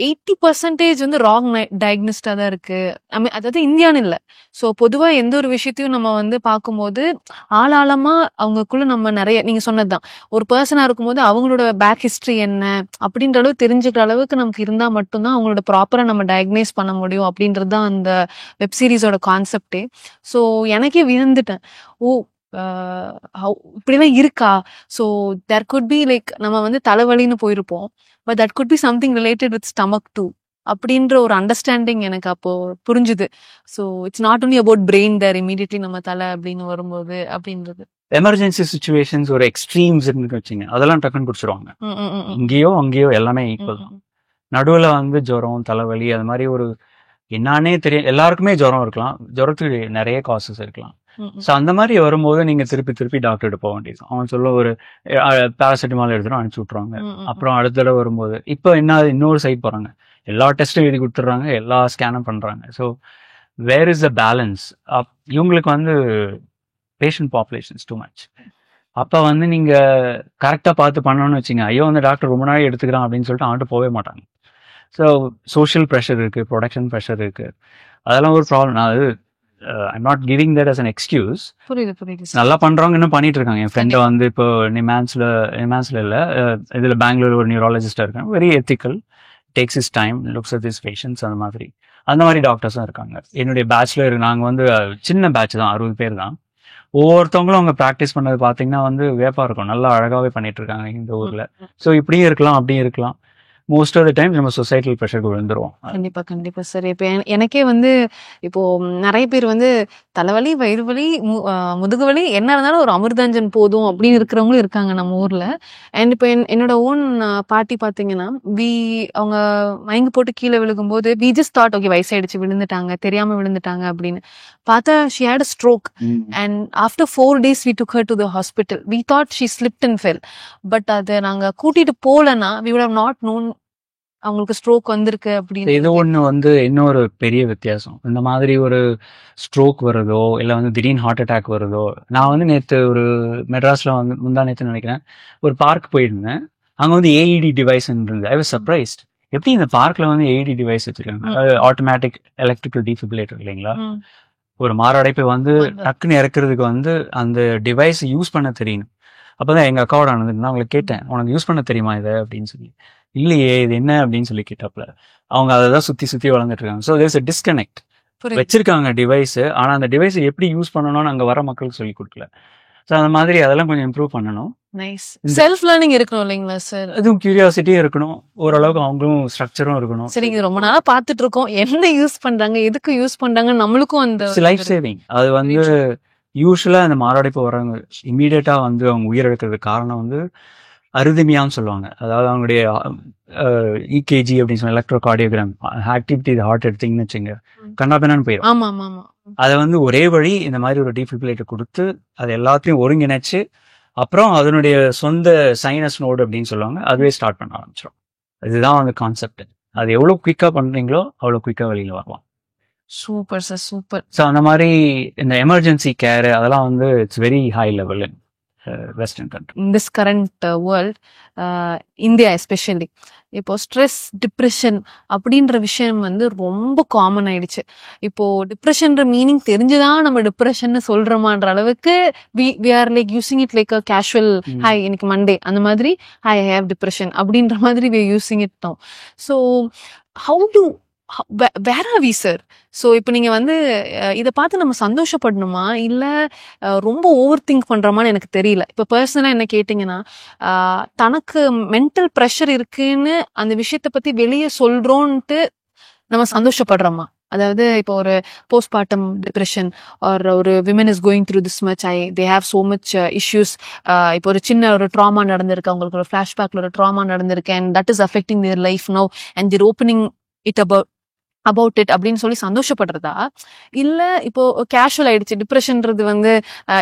[SPEAKER 1] 80% வந்து ராங் டயக்னிஸ்டா தான் இருக்கு. அதாவது இந்தியான்னு இல்லை. ஸோ பொதுவா எந்த ஒரு விஷயத்தையும் நம்ம வந்து பார்க்கும்போது ஆழமா அவங்களுக்குள்ள நம்ம நிறைய நீங்க சொன்னதுதான் ஒரு பர்சனா இருக்கும்போது அவங்களோட பேக் ஹிஸ்டரி என்ன அப்படின்ற அளவு தெரிஞ்சுக்கிற அளவுக்கு நமக்கு இருந்தா மட்டும்தான் அவங்களோட ப்ராப்பரா நம்ம டயக்னைஸ் பண்ண முடியும் அப்படின்றது தான் அந்த வெப் சீரிஸோட கான்செப்டே. ஸோ எனக்கே வியந்துட்டேன், ஓ இப்படிலாம் இருக்கா. So there could be like நம்ம வந்து தலைவலின்னு போயிருப்போம், but that could be something related with stomach too அப்படின்ற ஒரு அண்டர்ஸ்டாண்டிங் எனக்கு அப்போ புரிஞ்சுது. So it's not only about brain there immediately நம்ம தலை அப்படின்னு வரும்போது அப்படின்றது.
[SPEAKER 2] எமர்ஜென்சி சுச்சுவேஷன்ஸ் ஒரு எக்ஸ்ட்ரீம்ஸ் இருந்து வச்சுங்க, அதெல்லாம் டக்குன்னு பிடிச்சிருவாங்க. இங்கேயோ அங்கேயோ எல்லாமே ஈக்குவல் தான். நடுவில் வந்து ஜுரம் தலைவலி அது மாதிரி ஒரு என்னன்னே தெரியும். எல்லாருக்குமே ஜுரம் இருக்கலாம், ஜுரத்துக்கு நிறைய காசஸ் இருக்கலாம். ஸோ அந்த மாதிரி வரும்போது நீங்க திருப்பி டாக்டர்கிட்ட போக வேண்டியது. அவன் சொல்ல ஒரு பேராசிட்டமால் எடுத்துடும் அனுப்பிச்சு விட்ருவாங்க. அப்புறம் அடுத்த தடவை வரும்போது இப்போ என்ன இன்னொரு சைட் போறாங்க, எல்லா டெஸ்ட்டும் எழுதி கொடுத்துட்றாங்க, எல்லா ஸ்கேனும் பண்றாங்க. So where is the balance? இவங்களுக்கு வந்து பேஷண்ட் பாப்புலேஷன்ஸ் டூ மச். அப்போ வந்து நீங்க கரெக்டாக பார்த்து பண்ணணும்னு வச்சுங்க, ஐயோ அந்த டாக்டர் ரொம்ப நாள் எடுத்துக்கிறான் அப்படின்னு சொல்லிட்டு அவன்கிட்ட போகவே மாட்டாங்க. ஸோ சோஷியல் ப்ரெஷர் இருக்கு, ப்ரொடக்ஷன் ப்ரெஷர் இருக்கு, அதெல்லாம் ஒரு ப்ராப்ளம். அது I'm not giving that as an excuse.
[SPEAKER 1] புரியுது.
[SPEAKER 2] நல்லா பண்றவங்க இன்னும் பண்ணிட்டு இருக்காங்க. என் ஃப்ரெண்டை வந்து இப்போ நிமான்ஸ்ல இல்ல இதுல பெங்களூர் ஒரு நியூராலஜிஸ்டா இருக்காங்க. Very ethical, takes his time, looks at this patients. அந்த மாதிரி டாக்டர்ஸும் இருக்காங்க. என்னுடைய பேட்ச்ல நாங்க வந்து சின்ன பேட்ச் தான், 60 பேர் தான். ஒவ்வொருத்தவங்களும் அவங்க ப்ராக்டிஸ் பண்ணது பார்த்தீங்கன்னா வந்து வேப்பா இருக்கும், நல்லா அழகாவே பண்ணிட்டு இருக்காங்க இந்த ஊர்ல. ஸோ இப்படியும் இருக்கலாம் அப்படியும் இருக்கலாம். மோஸ்ட் ஆஃப் த டைம் நம்ம சொசைட்டல் ப்ரெஷருக்கு விழுந்துருவோம்.
[SPEAKER 1] கண்டிப்பா சார். இப்போ எனக்கே வந்து இப்போ நிறைய பேர் வந்து தலைவலி, வயிறு வலி, முதுகு வலி என்ன இருந்தாலும் ஒரு அமிர்தாஞ்சன் போதும் அப்படின்னு இருக்கிறவங்களும் இருக்காங்க நம்ம ஊர்ல. அண்ட் இப்போ என்னோட ஓன் பாட்டி பாத்தீங்கன்னா அவங்க மயங்கி போட்டு கீழே விழுகும்போது வி ஜஸ்ட் தாட் ஓகே வயசாயிடுச்சு, விழுந்துட்டாங்க, தெரியாம விழுந்துட்டாங்க அப்படின்னு பார்த்தா she had a stroke. And after 4 days we took her to the hospital. We thought she slipped and fell. But அதை நாங்க கூட்டிட்டு போலன்னா we would have not known அவங்களுக்கு ஸ்ட்ரோக் வந்திருக்கு அப்படின்னு.
[SPEAKER 2] இது ஒண்ணு வந்து இன்னொரு பெரிய வித்தியாசம். இந்த மாதிரி ஒரு ஸ்ட்ரோக் வருதோ இல்லை வந்து திடீர்னு ஹார்ட் அட்டாக் வருதோ. நான் வந்து நேற்று ஒரு மெட்ராஸ்ல வந்து முந்தா நேற்று நினைக்கிறேன் ஒரு பார்க் போயிருந்தேன். அங்கே வந்து AED டிவைஸ் இருந்தது. ஐ வாஸ் சர்ப்ரைஸ்ட், எப்படி இந்த பார்க்ல வந்து AED டிவைஸ் வச்சிருக்காங்க. ஆட்டோமேட்டிக் எலக்ட்ரிக்கல் டீஃபிபிரிலேட்டர் இல்லைங்களா. ஒரு மாரடைப்பை வந்து டக்குன்னு இறக்குறதுக்கு வந்து அந்த டிவைஸ் யூஸ் பண்ண தெரியணும். அப்போதான் எங்க அக்காவோட ஆனது அவங்களுக்கு கேட்டேன், உனக்கு யூஸ் பண்ண தெரியுமா இதை அப்படின்னு சொல்லி. இல்லையே இது என்ன அப்படின்னு சொல்லி கேட்டாப்புல. அவங்க அதை தான் சுத்தி வளர்ந்துட்டு இருக்காங்க. So there's a disconnect. வச்சிருக்காங்க டிவைஸ், ஆனா அந்த டிவைஸ் எப்படி யூஸ் பண்ணணும்னு அங்க வர மக்களுக்கு சொல்லி கொடுக்கல. ஸோ அந்த மாதிரி அதெல்லாம் கொஞ்சம் இம்ப்ரூவ் பண்ணணும்.
[SPEAKER 1] நைஸ். செல்ஃப் லேர்னிங் இருக்கணும் இல்லைங்களா சார்?
[SPEAKER 2] அதுவும் கியூரியாசிட்டியும் இருக்கணும், ஓரளவுக்கு அவங்களும் ஸ்ட்ரக்சரும் இருக்கணும்.
[SPEAKER 1] சரிங்க, ரொம்ப நாளா பார்த்துட்டு இருக்கோம் என்ன யூஸ் பண்றாங்க, எதுக்கு யூஸ் பண்றாங்க, நம்மளுக்கும் அந்த
[SPEAKER 2] லைஃப் சேவிங். அது வந்து யூஸ்வலா அந்த மாரடைப்பு வர்றவங்க இமீடியட்டா வந்து அவங்க உயிரிழக்கிறதுக்கு காரணம் வந்து அரிதமியான்னு சொல்லுவாங்க. அதாவது அவங்களுடைய EKG அப்படின்னு சொல்லி எலக்ட்ரோ கார்டியோகிராம் ஆக்டிவிட்டி ஹார்ட் எடுத்தீங்கன்னு வச்சுங்க, கண்ணாபின்னான்னு போயிடும்.
[SPEAKER 1] ஆமா.
[SPEAKER 2] அதை வந்து ஒரே வழி இந்த மாதிரி ஒரு டீஃபிபிரிலேட்டர் கொடுத்து அது எல்லாத்தையும் ஒருங்கிணைச்சு அப்புறம் அதனுடைய சொந்த சைனஸ் நோடு அப்படின்னு சொல்லுவாங்க, அதுவே ஸ்டார்ட் பண்ண ஆரம்பிச்சிடும். இதுதான் அந்த கான்செப்ட். அது எவ்வளோ குயிக்காக பண்ணுறீங்களோ அவ்வளோ குயிக்காக வெளியில் வரலாம்.
[SPEAKER 1] Super sir, super.
[SPEAKER 2] ஸோ அந்த மாதிரி இந்த எமர்ஜென்சி கேர் அதெல்லாம் வந்து it's very high level in western country.
[SPEAKER 1] In this current world, India especially, இப்போ ஸ்ட்ரெஸ், டிப்ரெஷன் அப்படின்ற விஷயம் வந்து ரொம்ப காமன் ஆயிடுச்சு. இப்போ டிப்ரெஷன்ற மீனிங் தெரிஞ்சுதான் நம்ம டிப்ரெஷன் சொல்றோமான்ற அளவுக்கு we are like using it like a casual, hi இன்னைக்கு மண்டே அந்த மாதிரி, ஹாய் ஐ ஹேவ் டிப்ரெஷன் அப்படின்ற மாதிரி we using it now. So how to where are we sir? So இப்போ நீங்க வந்து இதை பார்த்து நம்ம சந்தோஷப்படணுமா இல்ல ரொம்ப ஓவர் திங்க் பண்றோமான்னு எனக்கு தெரியல. இப்போ பர்சனலா என்ன கேட்டீங்கன்னா, தனக்கு மென்டல் ப்ரெஷர் இருக்குன்னு அந்த விஷயத்த பத்தி வெளியே சொல்றோன்ட்டு நம்ம சந்தோஷப்படுறோமா? அதாவது இப்போ ஒரு போஸ்ட்மார்ட்டம் டிப்ரெஷன் ஆர் ஒரு women is going through this much, they have so much issues. இப்போ ஒரு சின்ன ஒரு ட்ராமா நடந்திருக்கு, அவங்களுக்கு ஒரு ஃபிளாஷ்பேக்ல ஒரு ட்ராமா நடந்திருக்கு, and that is affecting their life now and their opening it about it அப்படின்னு சொல்லி சந்தோஷப்படுறதா, இல்ல இப்போ கேஷுவல் ஆயிடுச்சு டிப்ரெஷன்ன்றது வந்து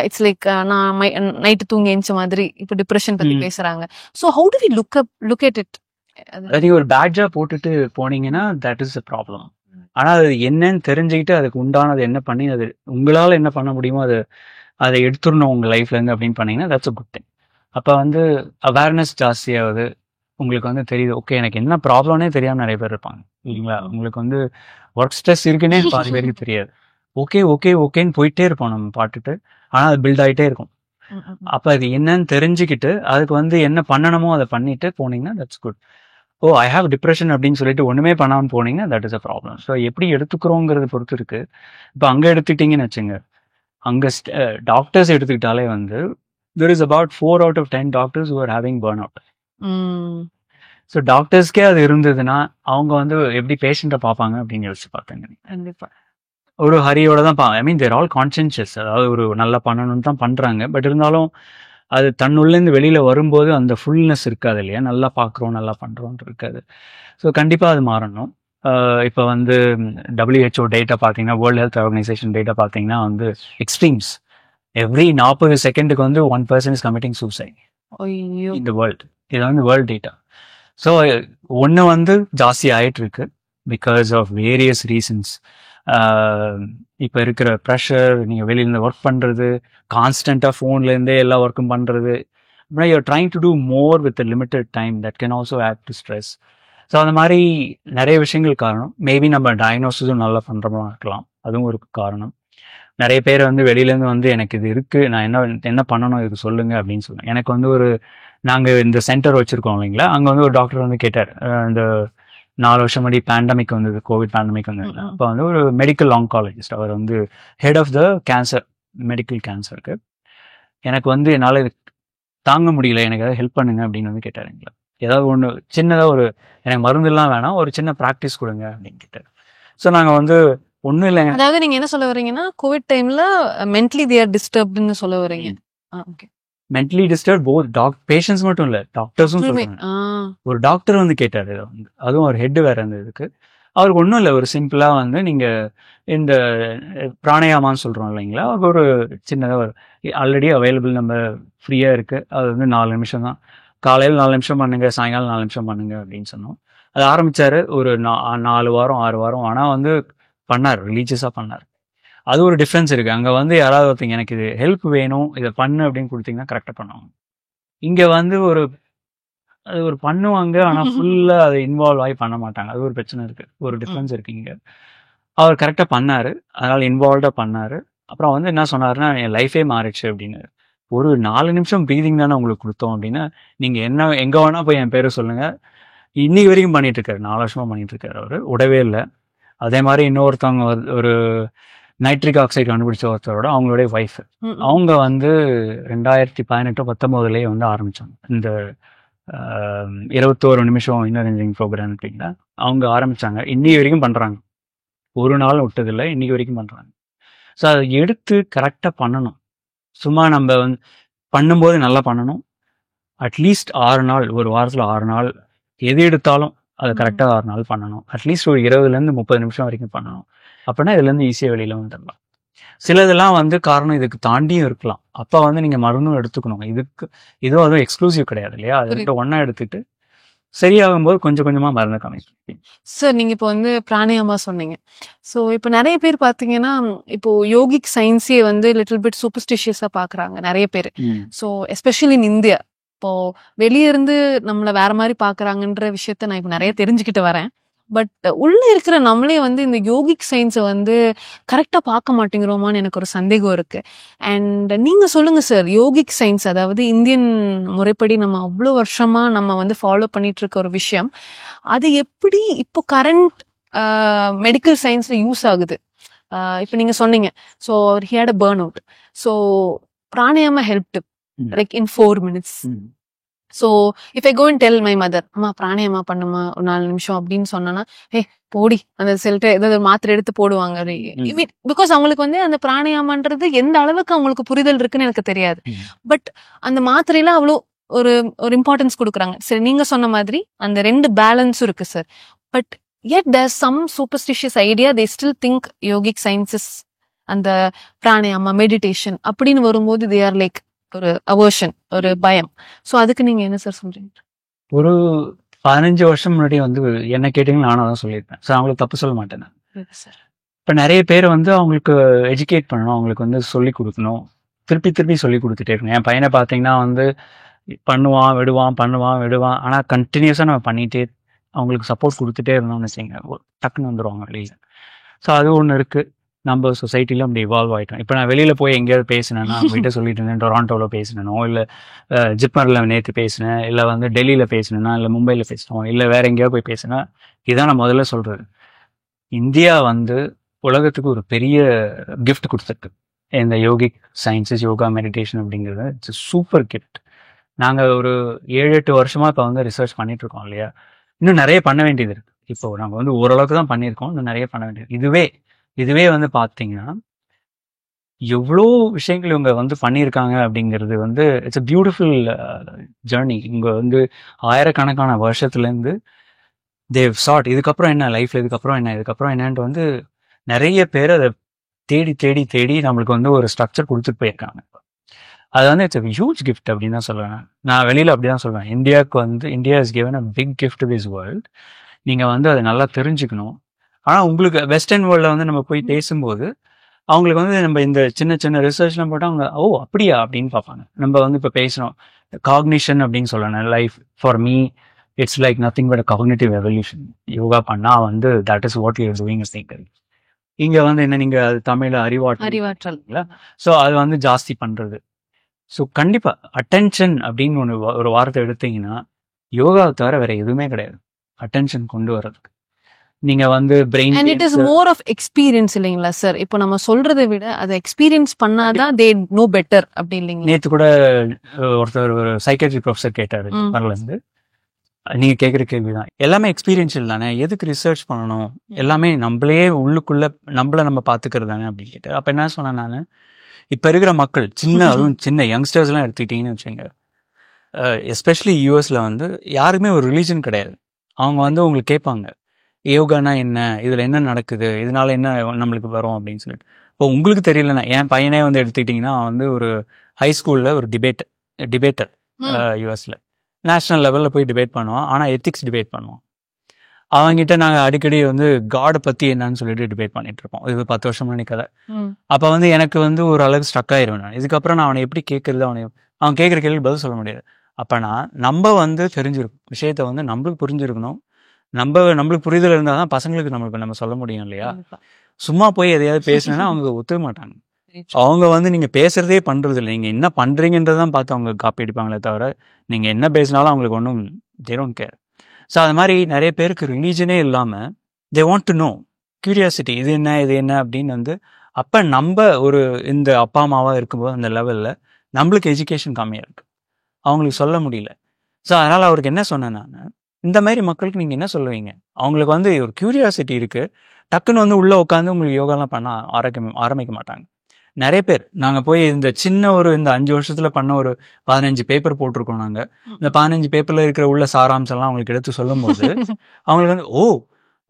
[SPEAKER 1] இட்ஸ் லைக் நான் நைட்டு தூங்கி எழுந்த மாதிரி இப்போ டிப்ரெஷன் பத்தி பேசுறாங்க. So how do we look at it?
[SPEAKER 2] நீங்க ஒரு பேட்ஜா போட்டுட்டு போனீங்கன்னா தட் இஸ் அ ப்ராப்ளம். ஆனா அது என்னன்னு தெரிஞ்சுக்கிட்டு அதுக்கு உண்டானது என்ன பண்ணி அது உங்களால என்ன பண்ண முடியுமோ அதை எடுத்துடணும் உங்க லைஃப்ல இருந்து அப்படின்னு பண்ணீங்கன்னா தட்ஸ் அ குட் திங். அப்ப வந்து அவேர்னஸ் ஜாஸ்தியாகுது. உங்களுக்கு வந்து தெரியுது, ஓகே எனக்கு என்ன ப்ராப்ளம்னே தெரியாம நிறைய பேர் இருப்பாங்க இல்லைங்களா. உங்களுக்கு வந்து ஒர்க் ஸ்ட்ரெஸ் இருக்குன்னே பாதி பேருக்கு தெரியாது. ஓகே ஓகே ஓகேன்னு போயிட்டே இருப்போம் நம்ம பாட்டுட்டு, ஆனா அது பில்ட் ஆகிட்டே இருக்கும். அப்ப அது என்னன்னு தெரிஞ்சுக்கிட்டு அதுக்கு வந்து என்ன பண்ணணுமோ அதை பண்ணிட்டு போனீங்கன்னா that's good. Oh I have depression அப்படின்னு சொல்லிட்டு ஒண்ணுமே பண்ணாம போனீங்கன்னா that is a problem. So எப்படி எடுத்துக்கிறோங்கிறத பொறுத்து இருக்கு. இப்போ அங்க எடுத்துக்கிட்டீங்கன்னு வச்சுங்க, அங்க டாக்டர்ஸ் எடுத்துக்கிட்டாலே வந்து there is about 4 out of 10 doctors who are having burnout. So டாக்டர்ஸ்க்கே அது இருந்ததுன்னா அவங்க வந்து எப்படி பேஷண்ட்டை பார்ப்பாங்க அப்படின்னு யோசிச்சு பார்த்தேங்க.
[SPEAKER 1] கண்டிப்பா
[SPEAKER 2] ஒரு ஹரியோட தான் ஐ மீன் தேர் ஆல் கான்ஷியஸ், அதாவது ஒரு நல்லா பண்ணணும்னு தான் பண்றாங்க. பட் இருந்தாலும் அது தன்னுள்ளேருந்து வெளியில வரும்போது அந்த ஃபுல்னஸ் இருக்காது இல்லையா, நல்லா பார்க்குறோம் நல்லா பண்றோம்னு இருக்காது. ஸோ கண்டிப்பா அது மாறணும். இப்போ வந்து WHO டேட்டா பார்த்தீங்கன்னா, வேர்ல்டு ஹெல்த் ஆர்கனைசேஷன் டேட்டா பார்த்தீங்கன்னா வந்து எக்ஸ்ட்ரீம்ஸ் எவ்ரி 40 செகண்டுக்கு வந்து 1 person is committing suicide in the world. இது வந்து வேர்ல்டு டேட்டா. ஸோ ஒன்று வந்து ஜாஸ்தி ஆகிட்டு இருக்கு பிகாஸ் ஆஃப் வேரியஸ் ரீசன்ஸ். இப்போ இருக்கிற ப்ரெஷர், நீங்கள் வெளியிலேருந்து ஒர்க் பண்ணுறது, கான்ஸ்டண்ட்டாக ஃபோன்லேருந்தே எல்லா ஒர்க்கும் பண்ணுறது, அப்படின்னா you're trying to do more with limited time that can also add to stress. So அந்த மாதிரி நிறைய விஷயங்கள் காரணம். மேபி நம்ம டயக்னோசிஸும் நல்லா பண்ணுறோமா இருக்கலாம், அதுவும் ஒரு காரணம். நிறைய பேர் வந்து வெளியிலேருந்து வந்து எனக்கு இது இருக்குது, நான் என்ன பண்ணணும் இதுக்கு சொல்லுங்கள் அப்படின்னு சொல்லுவேன். எனக்கு வந்து நாங்கள் இந்த சென்டர் வச்சுருக்கோம் இல்லைங்களா, அங்கே வந்து ஒரு டாக்டர் வந்து கேட்டார், இந்த 4 வருஷம் முன்னாடி பேண்டமிக் வந்தது, கோவிட் பேண்டமிக் வந்தது. அப்போ வந்து ஒரு மெடிக்கல் ஆங்காலஜிஸ்ட், அவர் வந்து head of the cancer, medical கேன்சருக்கு, எனக்கு வந்து என்னால் இது தாங்க முடியல, எனக்கு ஏதாவது ஹெல்ப் பண்ணுங்க அப்படின்னு வந்து கேட்டார். எங்களை ஏதாவது ஒன்று சின்னதாக எனக்கு மருந்துலாம் வேணாம், ஒரு சின்ன ப்ராக்டிஸ் கொடுங்க அப்படின்னு கேட்டார். ஸோ நாங்கள் வந்து ஒன்றும் இல்லைங்க.
[SPEAKER 1] அதாவது நீங்க என்ன சொல்ல வரீங்கன்னா, கோவிட் டைம்ல மென்டலி தே ஆர் டிஸ்டர்ப்டுன்னு சொல்ல வரீங்க. Okay,
[SPEAKER 2] mentally disturb both patients மட்டும் இல்லை, டாக்டர்ஸும் சொல்றாங்க. ஒரு டாக்டர் வந்து கேட்டார், அதுவும் ஒரு ஹெட் வேற இருந்ததுக்கு. அவருக்கு ஒன்றும் இல்லை, ஒரு சிம்பிளாக வந்து நீங்கள் இந்த பிராணயாமான்னு சொல்கிறோம் இல்லைங்களா, அவருக்கு ஒரு சின்னதாக ஆல்ரெடி அவைலபிள் நம்ம ஃப்ரீயாக இருக்குது, அது வந்து 4 நிமிஷம் தான், காலையில் 4 நிமிஷம் பண்ணுங்க, சாயங்காலம் 4 நிமிஷம் பண்ணுங்க அப்படின்னு சொன்னோம். அது ஆரம்பித்தார் ஒரு 4 வாரம் 6 வாரம். ஆனால் வந்து பண்ணார், ரிலீஜியஸாக பண்ணார். அது ஒரு டிஃப்ரென்ஸ் இருக்குது. அங்கே வந்து யாராவது ஒருத்தங்க எனக்கு இது ஹெல்ப் வேணும், இதை பண்ணு அப்படின்னு கொடுத்தீங்கன்னா கரெக்டாக பண்ணுவாங்க. இங்கே வந்து அது ஒரு பண்ணுவாங்க, ஆனால் ஃபுல்லாக அதை இன்வால்வ் ஆகி பண்ண மாட்டாங்க. அது ஒரு பிரச்சனை இருக்குது, ஒரு டிஃப்ரென்ஸ் இருக்குது இங்கே. அவர் கரெக்டாக பண்ணார், அதனால் இன்வால்வ்டாக பண்ணார். அப்புறம் வந்து என்ன சொன்னார்னா, என் லைஃபே மாறிடுச்சு அப்படின்னு. ஒரு 4 நிமிஷம் ப்ரீதிங் தானே உங்களுக்கு கொடுத்தோம் அப்படின்னா, நீங்கள் எங்கே வேணால் போய் என் பேரை சொல்லுங்கள், இன்னைக்கு வரைக்கும் பண்ணிட்டு இருக்காரு, 4 வருஷமா பண்ணிட்டு இருக்காரு, அவர் விடவே இல்லை. அதே மாதிரி இன்னொருத்தவங்க ஒரு நைட்ரிக் ஆக்சைடு கண்டுபிடிச்ச ஒருத்தரோட அவங்களுடைய ஒய்ஃப், அவங்க வந்து 2018-19 வந்து ஆரம்பிச்சாங்க இந்த 21 நிமிஷம் இன்னர் என்ஜினியரிங் ப்ரோக்ராம் அப்படிங்களா, அவங்க ஆரம்பிச்சாங்க. இன்னைக்கு வரைக்கும் பண்றாங்க, ஒரு நாள் விட்டதில்லை, இன்னைக்கு வரைக்கும் பண்றாங்க. ஸோ அதை எடுத்து கரெக்டாக பண்ணணும். சும்மா நம்ம வந்து பண்ணும்போது நல்லா பண்ணணும். அட்லீஸ்ட் 6 நாள், ஒரு வாரத்தில் 6 நாள் எது எடுத்தாலும் அதை கரெக்டாக 6 நாள் பண்ணணும். அட்லீஸ்ட் ஒரு 20-30 நிமிஷம் வரைக்கும் பண்ணணும். அப்படின்னா இதுலேருந்து ஈஸியாக வெளியில் வந்துடலாம். சிலதெல்லாம் வந்து காரணம் இதுக்கு தாண்டியும் இருக்கலாம். அப்போ வந்து நீங்கள் மருந்தும் எடுத்துக்கணும். இதுவும் அதுவும் எக்ஸ்க்ளூசிவ் கிடையாது இல்லையா, அது ஒன்றா எடுத்துக்கிட்டு சரியாகும்போது கொஞ்சம் கொஞ்சமாக மருந்து கம்மி.
[SPEAKER 1] சார் நீங்க இப்போ வந்து பிராணாயாமா சொன்னீங்க. ஸோ இப்போ நிறைய பேர் பார்த்தீங்கன்னா இப்போ யோகிக் சயின்ஸே வந்து லிட்டில் பிட் சூப்பர்ஸ்டிஷியஸா பார்க்குறாங்க நிறைய பேர். ஸோ எஸ்பெஷலி இன் இந்தியா இப்போ வெளியே இருந்து நம்மளை வேற மாதிரி பார்க்குறாங்கன்ற விஷயத்த நான் இப்போ நிறைய தெரிஞ்சுக்கிட்டு வரேன். பட் உள்ள இருக்கிற நம்மளே வந்து இந்த யோகிக் சயின்ஸை வந்து கரெக்டா பார்க்க மாட்டேங்கிறோமான்னு எனக்கு ஒரு சந்தேகம் இருக்கு. அண்ட் நீங்க சொல்லுங்க சார், யோகிக் சயின்ஸ் அதாவது இந்தியன் முறைப்படி நம்ம அவ்வளோ வருஷமா நம்ம வந்து ஃபாலோ பண்ணிட்டு இருக்க ஒரு விஷயம், அது எப்படி இப்போ கரண்ட் மெடிக்கல் சயின்ஸ்ல யூஸ் ஆகுது? இப்போ நீங்க சொன்னீங்க so he had a burn out, so pranayama helped like in 4 minutes. So if I go and tell my mother, அம்மா பிராணாயாமா பண்ணுமா ஒரு 4 நிமிஷம் அப்படின்னு சொன்னா, போடி அந்த செல்ட்டு ஏதாவது மாத்திரை எடுத்து போடுவாங்க. பிகாஸ் அவங்களுக்கு வந்து அந்த பிராணாயாமான்றது எந்த அளவுக்கு அவங்களுக்கு புரிதல் இருக்குன்னு எனக்கு தெரியாது. பட் அந்த மாத்திரையில அவ்வளோ ஒரு ஒரு இம்பார்ட்டன்ஸ் கொடுக்குறாங்க. சரி, நீங்க சொன்ன மாதிரி அந்த 2 பேலன்ஸும் இருக்கு sir. But yet there's some superstitious idea, they still think yogic sciences அந்த பிராணாயாமா மெடிடேஷன் அப்படின்னு வரும்போது they are like ஒரு அவர்ஷன், ஒரு பயம். ஸோ அதுக்கு நீங்க என்ன சார் சொல்றீங்க?
[SPEAKER 2] ஒரு 15 வருஷம் முன்னாடி வந்து என்ன கேட்டீங்கன்னு நானும் தான் சொல்லியிருப்பேன். ஸோ அவங்களுக்கு தப்பு சொல்ல மாட்டேன். இப்போ நிறைய பேர் வந்து அவங்களுக்கு எஜுகேட் பண்ணணும், அவங்களுக்கு வந்து சொல்லிக் கொடுக்கணும், திருப்பி திருப்பி சொல்லி கொடுத்துட்டே இருக்கணும். என் பையனை பார்த்தீங்கன்னா வந்து பண்ணுவான் விடுவான், ஆனால் கண்டினியூஸாக நம்ம பண்ணிகிட்டே அவங்களுக்கு சப்போர்ட் கொடுத்துட்டே இருந்தோம்னு வச்சுங்க, டக்குன்னு வந்துடுவாங்க வெளியில். ஸோ அது ஒன்று இருக்குது. நம்ம சொசைட்டியில் அப்படி இவால்வ் ஆகிட்டோம். இப்போ நான் வெளியில் போய் எங்கேயாவது பேசினேன்னா, வீட்டை சொல்லிட்டு இருந்தேன், டொராண்டோவில் பேசினேனோ, இல்லை ஜிப்மரில் நேற்று பேசினேன், இல்லை வந்து டெல்லியில் பேசினேன்னா, இல்லை மும்பையில் பேசினோம், இல்லை வேறு எங்கேயாவது போய் பேசினா, இதான் நான் முதல்ல சொல்கிறது. இந்தியா வந்து உலகத்துக்கு ஒரு பெரிய கிஃப்ட் கொடுத்துருக்கு இந்த யோகிக் சயின்ஸஸ், யோகா மெடிடேஷன் அப்படிங்கிறது. It's super gift. நாங்கள் ஒரு 7-8 வருஷமாக இப்போ வந்து ரிசர்ச் பண்ணிகிட்ருக்கோம் இல்லையா. இன்னும் நிறைய பண்ண வேண்டியது இருக்குது. இப்போ நாங்கள் வந்து ஓரளவுக்கு தான் பண்ணியிருக்கோம், இன்னும் நிறைய பண்ண வேண்டியது. இதுவே வந்து பார்த்தீங்கன்னா எவ்வளோ விஷயங்கள் இவங்க வந்து பண்ணியிருக்காங்க அப்படிங்கிறது வந்து இட்ஸ் அ பியூட்டிஃபுல் ஜேர்னி. இவங்க வந்து ஆயிரக்கணக்கான வருஷத்துலேருந்து தேவ் சாட் இதுக்கப்புறம் என்ன லைஃப்பில், இதுக்கப்புறம் என்னன்ட்டு வந்து நிறைய பேர் அதை தேடி தேடி தேடி நம்மளுக்கு வந்து ஒரு ஸ்ட்ரக்சர் கொடுத்துட்டு போயிருக்காங்க. அது வந்து இட்ஸ் அ ஹியூஜ் கிஃப்ட் அப்படின்னு தான் சொல்லுவேன். நான் வெளியில் அப்படி தான் சொல்லுவேன். இந்தியாவுக்கு வந்து India is given a big gift this world. நீங்கள் வந்து அதை நல்லா தெரிஞ்சுக்கணும். ஆனால் உங்களுக்கு வெஸ்டர்ன் வேர்ல்டில் வந்து நம்ம போய் பேசும்போது அவங்களுக்கு வந்து நம்ம இந்த சின்ன சின்ன ரிசர்ச்லாம் போட்டால் அவங்க அப்படியா அப்படின்னு பார்ப்பாங்க. நம்ம வந்து இப்போ பேசுகிறோம் காக்னிஷன் அப்படின்னு சொல்லணும். Life for me it's like nothing but cognitive evolution. Yoga பண்ணால் வந்து that is what you doing is thinking. இங்கே வந்து என்ன நீங்கள் அது தமிழில் அறிவாற்றல். ஸோ அது வந்து ஜாஸ்தி பண்ணுறது. ஸோ கண்டிப்பாக அட்டென்ஷன் அப்படின்னு ஒரு வார்த்தை எடுத்தீங்கன்னா யோகாவை தவிர வேற எதுவுமே கிடையாது அட்டென்ஷன் கொண்டு வர்றதுக்கு. நீங்க வந்து brain
[SPEAKER 1] and it is more of experience இல்லைங்களா சார்? இப்போ நம்ம சொல்றதை விட அதை எக்ஸ்பீரியன்ஸ் பண்ணாதான் they know better அப்படி இல்லைங்களா?
[SPEAKER 2] நேற்று கூட ஒருத்தர் ஒரு சைக்காட்ரி ப்ரொஃபஸர் கேட்டாரு இருந்து, நீங்க கேட்குற கேள்விதான் எல்லாமே எக்ஸ்பீரியன்ஷியல் தானே, எதுக்கு ரிசர்ச் பண்ணணும், எல்லாமே நம்மளே உள்ளுக்குள்ள நம்ம பார்த்துக்கிறது தானே அப்படின்னு கேட்டார். அப்போ என்ன சொன்னேன் நான், இப்போ இருக்கிற மக்கள் அதுவும் சின்ன யங்ஸ்டர்ஸ்லாம் எடுத்துக்கிட்டீங்கன்னு வச்சுங்க, எஸ்பெஷலி யூஎஸ்ல வந்து யாருக்குமே ஒரு ரிலீஜன் கிடையாது. அவங்க வந்து உங்களுக்கு கேட்பாங்க யோகானா என்ன, இதில் என்ன நடக்குது, இதனால என்ன நம்மளுக்கு வரும் அப்படின்னு சொல்லிட்டு. இப்போ உங்களுக்கு தெரியலன்னா, என் பையனே வந்து எடுத்துக்கிட்டிங்கன்னா வந்து ஒரு ஹை ஸ்கூலில் ஒரு டிபேட்டர் யூஎஸில் நேஷ்னல் லெவலில் போய் டிபேட் பண்ணுவான். ஆனால் எத்திக்ஸ் டிபேட் பண்ணுவான். அவங்ககிட்ட நாங்கள் அடிக்கடி வந்து காடை பற்றி என்னன்னு சொல்லிட்டு டிபேட் பண்ணிட்டு இருப்போம். இது 10 வருஷம் முன்னாடி கதை. அப்போ வந்து எனக்கு வந்து ஒரு அளவுக்கு ஸ்ட்ரக் ஆயிடுவேன் நான். இதுக்கப்புறம் நான் அவனை எப்படி கேட்கறது, அவன் கேட்குற கேள்வி பதில் சொல்ல முடியாது. அப்போனா நம்ம வந்து தெரிஞ்சிருக்கும் விஷயத்த வந்து நம்மளுக்கு புரிஞ்சிருக்கணும். நம்மளுக்கு புரிதல் இருந்தால் தான் பசங்களுக்கு நம்ம சொல்ல முடியும் இல்லையா. சும்மா போய் எதையாவது பேசுனா அவங்க ஒத்துக்க மாட்டாங்க. அவங்க வந்து நீங்க பேசுறதே பண்றது இல்லை, நீங்க என்ன பண்றீங்கன்றதான் பார்த்து அவங்க காப்பி அடிப்பாங்களே தவிர நீங்க என்ன பேசினாலும் அவங்களுக்கு ஒன்றும் they don't care. ஸோ அது மாதிரி நிறைய பேருக்கு ரிலீஜனே இல்லாமல் they want to know, curiosity, இது என்ன அப்படின்னு வந்து அப்போ நம்ம ஒரு இந்த அப்பா அம்மாவாக இருக்கும்போது அந்த லெவலில் நம்மளுக்கு எஜுகேஷன் கம்மியாக இருக்கு, அவங்களுக்கு சொல்ல முடியல. ஸோ அதனால் அவருக்கு என்ன சொன்னேன் நான், இந்த மாதிரி மக்களுக்கு நீங்கள் என்ன சொல்லுவீங்க, அவங்களுக்கு வந்து ஒரு கியூரியாசிட்டி இருக்குது, டக்குன்னு வந்து உள்ளே உட்காந்து உங்களுக்கு யோகாலாம் பண்ண ஆரம்பிக்க மாட்டாங்க. நிறைய பேர் நாங்கள் போய் இந்த சின்ன இந்த 5 வருஷத்தில் பண்ண ஒரு 15 பேப்பர் போட்டிருக்கோம். நாங்கள் இந்த 15 பேப்பரில் இருக்கிற உள்ள சாராம்சம்லாம் அவங்களுக்கு எடுத்து சொல்லும் போது அவங்களுக்கு வந்து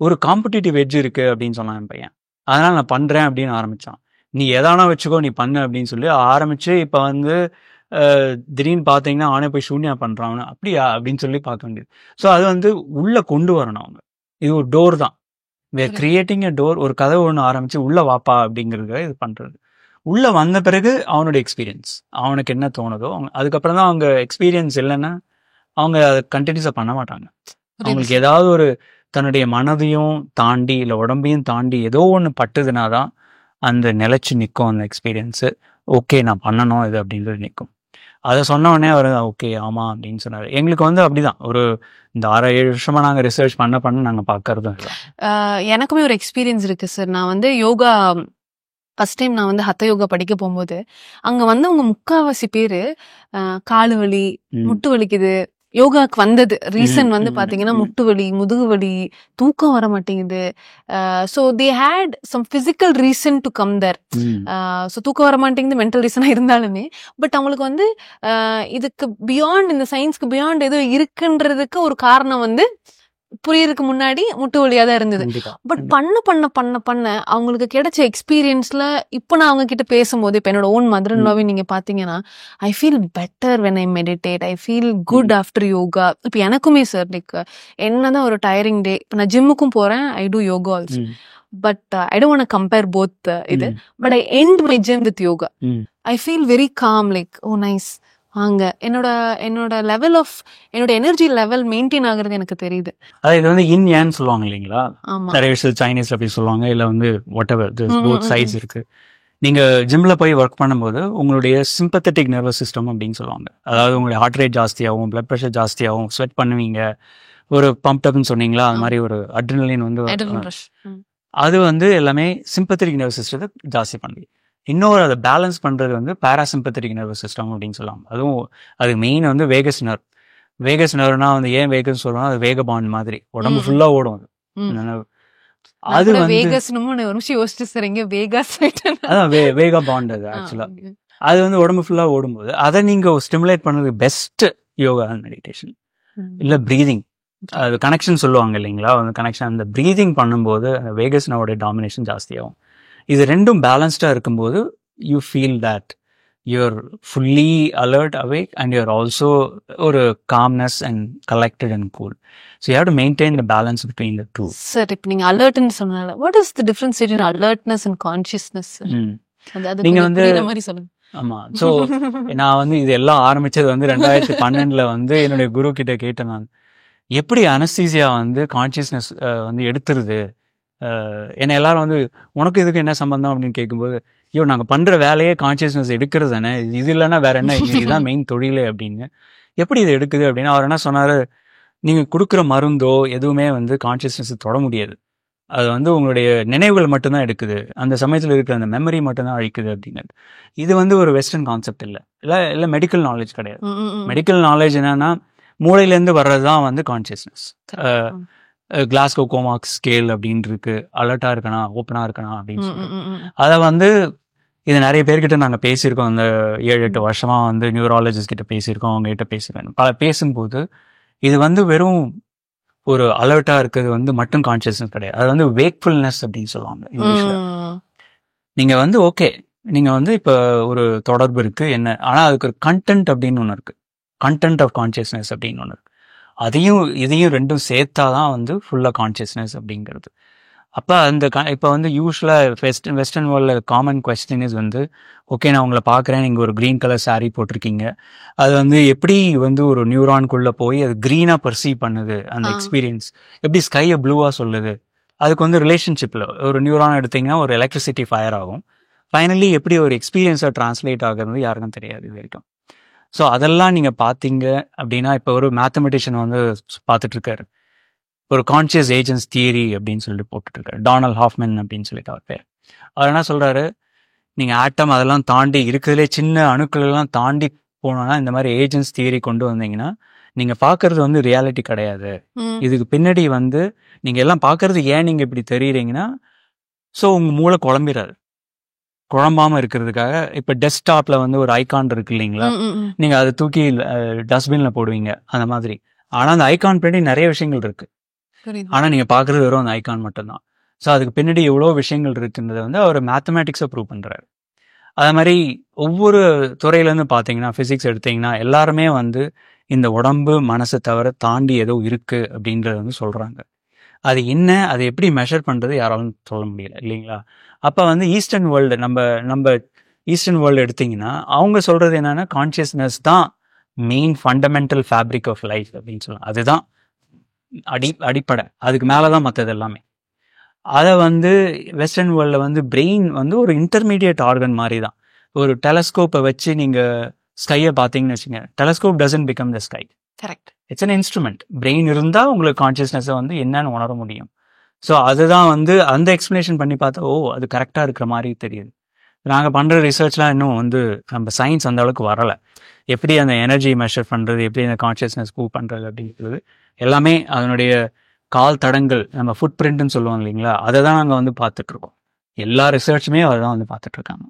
[SPEAKER 2] ஒரு காம்படிட்டிவ் எட்ஜ் இருக்குது அப்படின்னு சொன்னான் என் பையன். அதனால் நான் பண்ணுறேன் அப்படின்னு ஆரம்பித்தான். நீ எதானா வச்சுக்கோ, நீ பண்ணு அப்படின்னு சொல்லி ஆரம்பித்து இப்போ வந்து திடீர்னு பார்த்தீங்கன்னா அவனே போய் சூன்யா பண்றான் அப்படியா அப்படின்னு சொல்லி பார்க்க வேண்டியது. ஸோ அது வந்து உள்ள கொண்டு வரணும் அவங்க. இது ஒரு டோர் தான். வேர் கிரியேட்டிங் எ டோர். ஒரு கதவு ஒன்று ஆரம்பிச்சு உள்ள வாப்பா அப்படிங்கிறத இது பண்றது. உள்ள வந்த பிறகு அவனோட எக்ஸ்பீரியன்ஸ், அவனுக்கு என்ன தோணுதோ அதுக்கப்புறம் தான் அவங்க எக்ஸ்பீரியன்ஸ் இல்லைன்னா அவங்க அதை கண்டினியூஸாக பண்ண மாட்டாங்க. அவங்களுக்கு ஏதாவது ஒரு தன்னுடைய மனதையும் தாண்டி இல்லை உடம்பையும் தாண்டி ஏதோ ஒன்று பட்டுதுனா தான் அந்த நிலைச்சு நிற்கும் அந்த எக்ஸ்பீரியன்ஸு. ஓகே நான் பண்ணணும் இது அப்படின்றது நிற்கும். அதை சொன்ன உடனே அவர் ஓகே ஆமா அப்படின்னு சொன்னார். எங்களுக்கு வந்து அப்படிதான் ஒரு இந்த 6-7 வருஷமா நாங்கள் ரிசர்ச் பண்ண நாங்கள் பார்க்கறதும் இல்லை.
[SPEAKER 1] எனக்குமே ஒரு எக்ஸ்பீரியன்ஸ் இருக்கு சார். நான் வந்து யோகா ஃபர்ஸ்ட் டைம் நான் வந்து ஹத்த யோகா படிக்க போகும்போது அங்க வந்து அவங்க முக்காவாசி பேரு காலு வலி, முட்டு வலிக்குது, யோகாக்கு வந்தது ரீசன் வந்து பாத்தீங்கன்னா முட்டு வலி, முதுகு வலி, தூக்கம் வர மாட்டேங்குது. So they had some physical reason to come there. So தூக்கம் வர மாட்டேங்குது மென்டல் ரீசனா இருந்தாலுமே, பட் அவங்களுக்கு வந்து இதுக்கு பியாண்ட், இந்த சயின்ஸ்க்கு பியாண்ட் ஏதோ இருக்குன்றதுக்கு ஒரு காரணம் வந்து புரியறதுக்கு முன்னாடி முட்டு வலியா தான் இருந்தது. பட் பண்ண அவங்களுக்கு கிடைச்ச எக்ஸ்பீரியன்ஸ்ல இப்ப நான் அவங்க கிட்ட பேசும்போது, இப்ப என்னோட ஓன் மதர் இன் லாவே நீங்க பாத்தீங்கன்னா, I feel better when I meditate, I feel good after yoga. இப்ப எனக்குமே சார் லைக் என்னதான் ஒரு டயரிங் டே, இப்ப நான் ஜிம்முக்கும் போறேன், I do yoga also, but I don't want to compare both இது, but I end my gym with yoga. I feel very calm, like oh nice. அங்க என்னோட லெவல் ஆஃப் என்னோட எனர்ஜி லெவல் மெயின்டைன் ஆகுறது எனக்கு தெரியுது.
[SPEAKER 2] அதாவது இது வந்து இன் ஏன்னு சொல்லுவாங்க இல்லைங்களா, நிறைய விஷயம் சைனீஸ் அப்படி சொல்லுவாங்க, இல்லை வந்து வாட் எவர் போத் சைட்ஸ் இருக்கு. நீங்க ஜிம்ல போய் ஒர்க் பண்ணும்போது உங்களுடைய சிம்பத்தட்டிக் நர்வஸ் சிஸ்டம் அப்படின்னு சொல்லுவாங்க. அதாவது உங்களுடைய ஹார்ட் ரேட் ஜாஸ்தியாகும், பிளட் ப்ரெஷர் ஜாஸ்தியாகும், ஸ்வெட் பண்ணுவீங்க, ஒரு பம்ப் அப்னு சொன்னீங்களா அது மாதிரி ஒரு அட்ரினலின் வந்து அது வந்து எல்லாமே சிம்பத்தட்டிக் நர்வஸ் சிஸ்டத்தை ஜாஸ்தி பண்ணுது. இன்னொரு அதை பேலன்ஸ் பண்ணுறது வந்து பேராசிம்பத்தட்டிக் நர்வஸ் சிஸ்டம் அப்படின்னு சொல்லுவாங்க. அதுவும் அது மெயின் வந்து வேகஸ் நர்வ். வேகஸ் நர்வ்னா வந்து ஏன் வேகஸ் சொல்லுவோம், அது வேக பாண்ட் மாதிரி உடம்பு ஃபுல்லாக ஓடும். அது அதான் வேக பாண்ட். அது ஆக்சுவலாக அது வந்து உடம்பு ஃபுல்லாக ஓடும்போது அதை நீங்கள் ஸ்டிமுலேட் பண்ணுறது பெஸ்ட் யோகா மெடிடேஷன் இல்லை ப்ரீதிங். அது கனெக்ஷன் சொல்லுவாங்க இல்லைங்களா, அந்த கனெக்ஷன் அந்த ப்ரீதிங் பண்ணும்போது அந்த வேகஸ் நர்வோட டாமினேஷன் ஜாஸ்தியாகும். இது ரெண்டும் பேலன்ஸ்டாக இருக்கும்போது you feel that you're fully alert awake and you're also ஒரு calmness and collected and cool. So you have to maintain the balance between the two.
[SPEAKER 1] Sir இப்போ நீங்கள் அலர்ட்னு சொன்னால what is the difference between alertness and consciousness?
[SPEAKER 2] நீங்கள் வந்து மாதிரி சொல்லுங்க. ஆமாம். ஸோ நான் வந்து இது எல்லாம் ஆரம்பித்தது வந்து 2012 வந்து என்னுடைய குரு கிட்ட கேட்டேன் நான், எப்படி அனஸ்தீசியா வந்து கான்ஷியஸ்னஸ் வந்து எடுத்துருது. என்னை எல்லாரும் வந்து உனக்கு இதுக்கு என்ன சம்பந்தம் அப்படின்னு கேட்கும்போது, ஐயோ நாங்கள் பண்ணுற வேலையே கான்ஷியஸ்னஸ் எடுக்கிறது தானே, இது இல்லைன்னா வேற என்ன, இதுதான் மெயின் தொழிலே அப்படின்னு. எப்படி இது எடுக்குது அப்படின்னு அவர் என்ன சொன்னார், நீங்கள் கொடுக்குற மருந்தோ எதுவுமே வந்து கான்ஷியஸ்னஸ் தொட முடியாது. அது வந்து உங்களுடைய நினைவுகள் மட்டும்தான் எடுக்குது, அந்த சமயத்தில் இருக்கிற அந்த மெமரி மட்டும்தான் அழிக்குது அப்படின்னு. இது வந்து ஒரு வெஸ்டர்ன் கான்செப்ட் இல்லை மெடிக்கல் நாலேஜ் கிடையாது. மெடிக்கல் நாலேஜ் என்னன்னா மூளையிலேருந்து வர்றது தான் வந்து கான்ஷியஸ்னஸ். கிளாஸ்கோ கோமாக் ஸ்கேல் அப்படின்னு இருக்கு, அலர்ட்டாக இருக்கணும், ஓப்பனாக இருக்கணும் அப்படின்னு சொல்லிட்டு அதை வந்து இது நிறைய பேர்கிட்ட நாங்கள் பேசியிருக்கோம். அந்த 7-8 வருஷமா வந்து நியூராலஜிஸ்ட் கிட்ட பேசியிருக்கோம், அவங்க கிட்ட பேசியிருக்கேன். பேசும்போது இது வந்து வெறும் ஒரு அலர்ட்டாக இருக்கிறது வந்து மட்டும் கான்ஷியஸ்னஸ் கிடையாது, அது வந்து வேக்ஃபுல்னஸ் அப்படின்னு சொல்லுவாங்க இங்கிலீஷ்ல. நீங்க வந்து ஓகே, நீங்க வந்து இப்போ ஒரு தொடர்பு இருக்கு என்ன, ஆனால் அதுக்கு ஒரு கண்டென்ட் அப்படின்னு ஒன்று இருக்கு, கண்டென்ட் ஆஃப் கான்ஷியஸ்னஸ் அப்படின்னு ஒன்று இருக்கு. அதையும் இதையும் ரெண்டும் சேர்த்தாதான் வந்து ஃபுல்லாக கான்ஷியஸ்னஸ் அப்படிங்கிறது. அப்போ அந்த இப்போ வந்து யூஸ்வலாக வெஸ்டர்ன் வேர்ல்டில் காமன் கொஸ்டின் இஸ் வந்து, ஓகே நான் உங்களை பார்க்குறேன், நீங்கள் ஒரு க்ரீன் கலர் சாரீ போட்டிருக்கீங்க, அது வந்து எப்படி வந்து ஒரு நியூரான்குள்ளே போய் அது க்ரீனாக பர்சீவ் பண்ணுது, அந்த எக்ஸ்பீரியன்ஸ் எப்படி ஸ்கையை ப்ளூவாக சொல்லுது. அதுக்கு வந்து ரிலேஷன்ஷிப்பில் ஒரு நியூரான் எடுத்திங்கன்னா ஒரு எலக்ட்ரிசிட்டி ஃபயர் ஆகும். ஃபைனலி எப்படி ஒரு எக்ஸ்பீரியன்ஸாக ட்ரான்ஸ்லேட் ஆகுறது யாருக்கும் தெரியாது இது வரைக்கும். ஸோ அதெல்லாம் நீங்கள் பார்த்தீங்க அப்படின்னா, இப்போ ஒரு மேத்தமெட்டிஷியன் வந்து பார்த்துட்ருக்காரு, ஒரு கான்ஷியஸ் ஏஜென்ட்ஸ் தியரி அப்படின்னு சொல்லிட்டு போட்டுட்ருக்காரு, டானல் ஹாஃப்மேன் அப்படின்னு சொல்லிட்டு அவர் பேர். அவர் என்ன சொல்கிறாரு, நீங்கள் ஆட்டம் அதெல்லாம் தாண்டி இருக்கிறதுலே சின்ன அணுக்கள் எல்லாம் தாண்டி போனோன்னா இந்த மாதிரி ஏஜென்ட்ஸ் தியரி கொண்டு வந்தீங்கன்னா நீங்கள் பார்க்கறது வந்து ரியாலிட்டி கிடையாது. இதுக்கு பின்னாடி வந்து நீங்கள் எல்லாம் பார்க்கறது ஏன் நீங்கள் இப்படி தெரியுறீங்கன்னா, ஸோ உங்கள் மூளை குழம்பிடாது. குழம்பாமல் இருக்கிறதுக்காக இப்போ டெஸ்க்டாப்ல வந்து ஒரு ஐகான் இருக்கு இல்லைங்களா, நீங்கள் அதை தூக்கி டஸ்ட்பினில் போடுவீங்க அந்த மாதிரி. ஆனால் அந்த ஐகான் பின்னாடி நிறைய விஷயங்கள் இருக்கு, ஆனால் நீங்கள் பார்க்குறது வெறும் அந்த ஐகான் மட்டும்தான். ஸோ அதுக்கு பின்னாடி எவ்வளோ விஷயங்கள் இருக்குன்றதை வந்து அவர் மேத்தமேட்டிக்ஸை ப்ரூவ் பண்ணுறாரு. அது மாதிரி ஒவ்வொரு துறையிலேருந்து பார்த்தீங்கன்னா, ஃபிசிக்ஸ் எடுத்தீங்கன்னா எல்லாருமே வந்து இந்த உடம்பு மனசை தவிர தாண்டி ஏதோ இருக்கு அப்படின்றத வந்து சொல்றாங்க. அது என்ன, அதை எப்படி மெஷர் பண்றது யாராலும் சொல்ல முடியல இல்லைங்களா? அப்ப வந்து ஈஸ்டர்ன் வேர்ல்டு நம்ம ஈஸ்டர்ன் வேர்ல்டு எடுத்தீங்கன்னா அவங்க சொல்றது என்னன்னா, கான்சியஸ்னஸ் தான் main fundamental fabric of life அப்படின்னு சொல்லுவாங்க. அதுதான் அடிப்படை, அதுக்கு மேலதான் மற்றது எல்லாமே. அதை வந்து வெஸ்டர்ன் வேர்ல்டில் வந்து பிரெயின் வந்து ஒரு இன்டர்மீடியட் ஆர்கன் மாதிரி தான். ஒரு டெலஸ்கோப்பை வச்சு நீங்கள் ஸ்கையை பார்த்தீங்கன்னு வச்சுங்க, telescope doesn't become the sky.
[SPEAKER 1] Correct.
[SPEAKER 2] It's an instrument. Brain இருந்தால் உங்களுக்கு கான்சியஸ்னஸை வந்து என்னன்னு உணர முடியும். ஸோ அதுதான் வந்து அந்த எக்ஸ்பிளனேஷன் பண்ணி பார்த்தா அது கரெக்டாக இருக்கிற மாதிரி தெரியுது. நாங்கள் பண்ணுற ரிசர்ச்லாம் இன்னும் வந்து நம்ம சயின்ஸ் அந்த அளவுக்கு வரலை. எப்படி அந்த எனர்ஜி மெஷர் பண்ணுறது, எப்படி அந்த கான்சியஸ்னஸ் ப்ரூவ் பண்ணுறது அப்படிங்கிறது எல்லாமே அதனுடைய கால் தடங்கள், நம்ம ஃபுட் பிரிண்ட்னு சொல்லுவோம் இல்லைங்களா, அதை தான் நாங்கள் வந்து பார்த்துட்ருக்கோம். எல்லா ரிசர்ச்சுமே அதை தான் வந்து பார்த்துட்ருக்காங்க.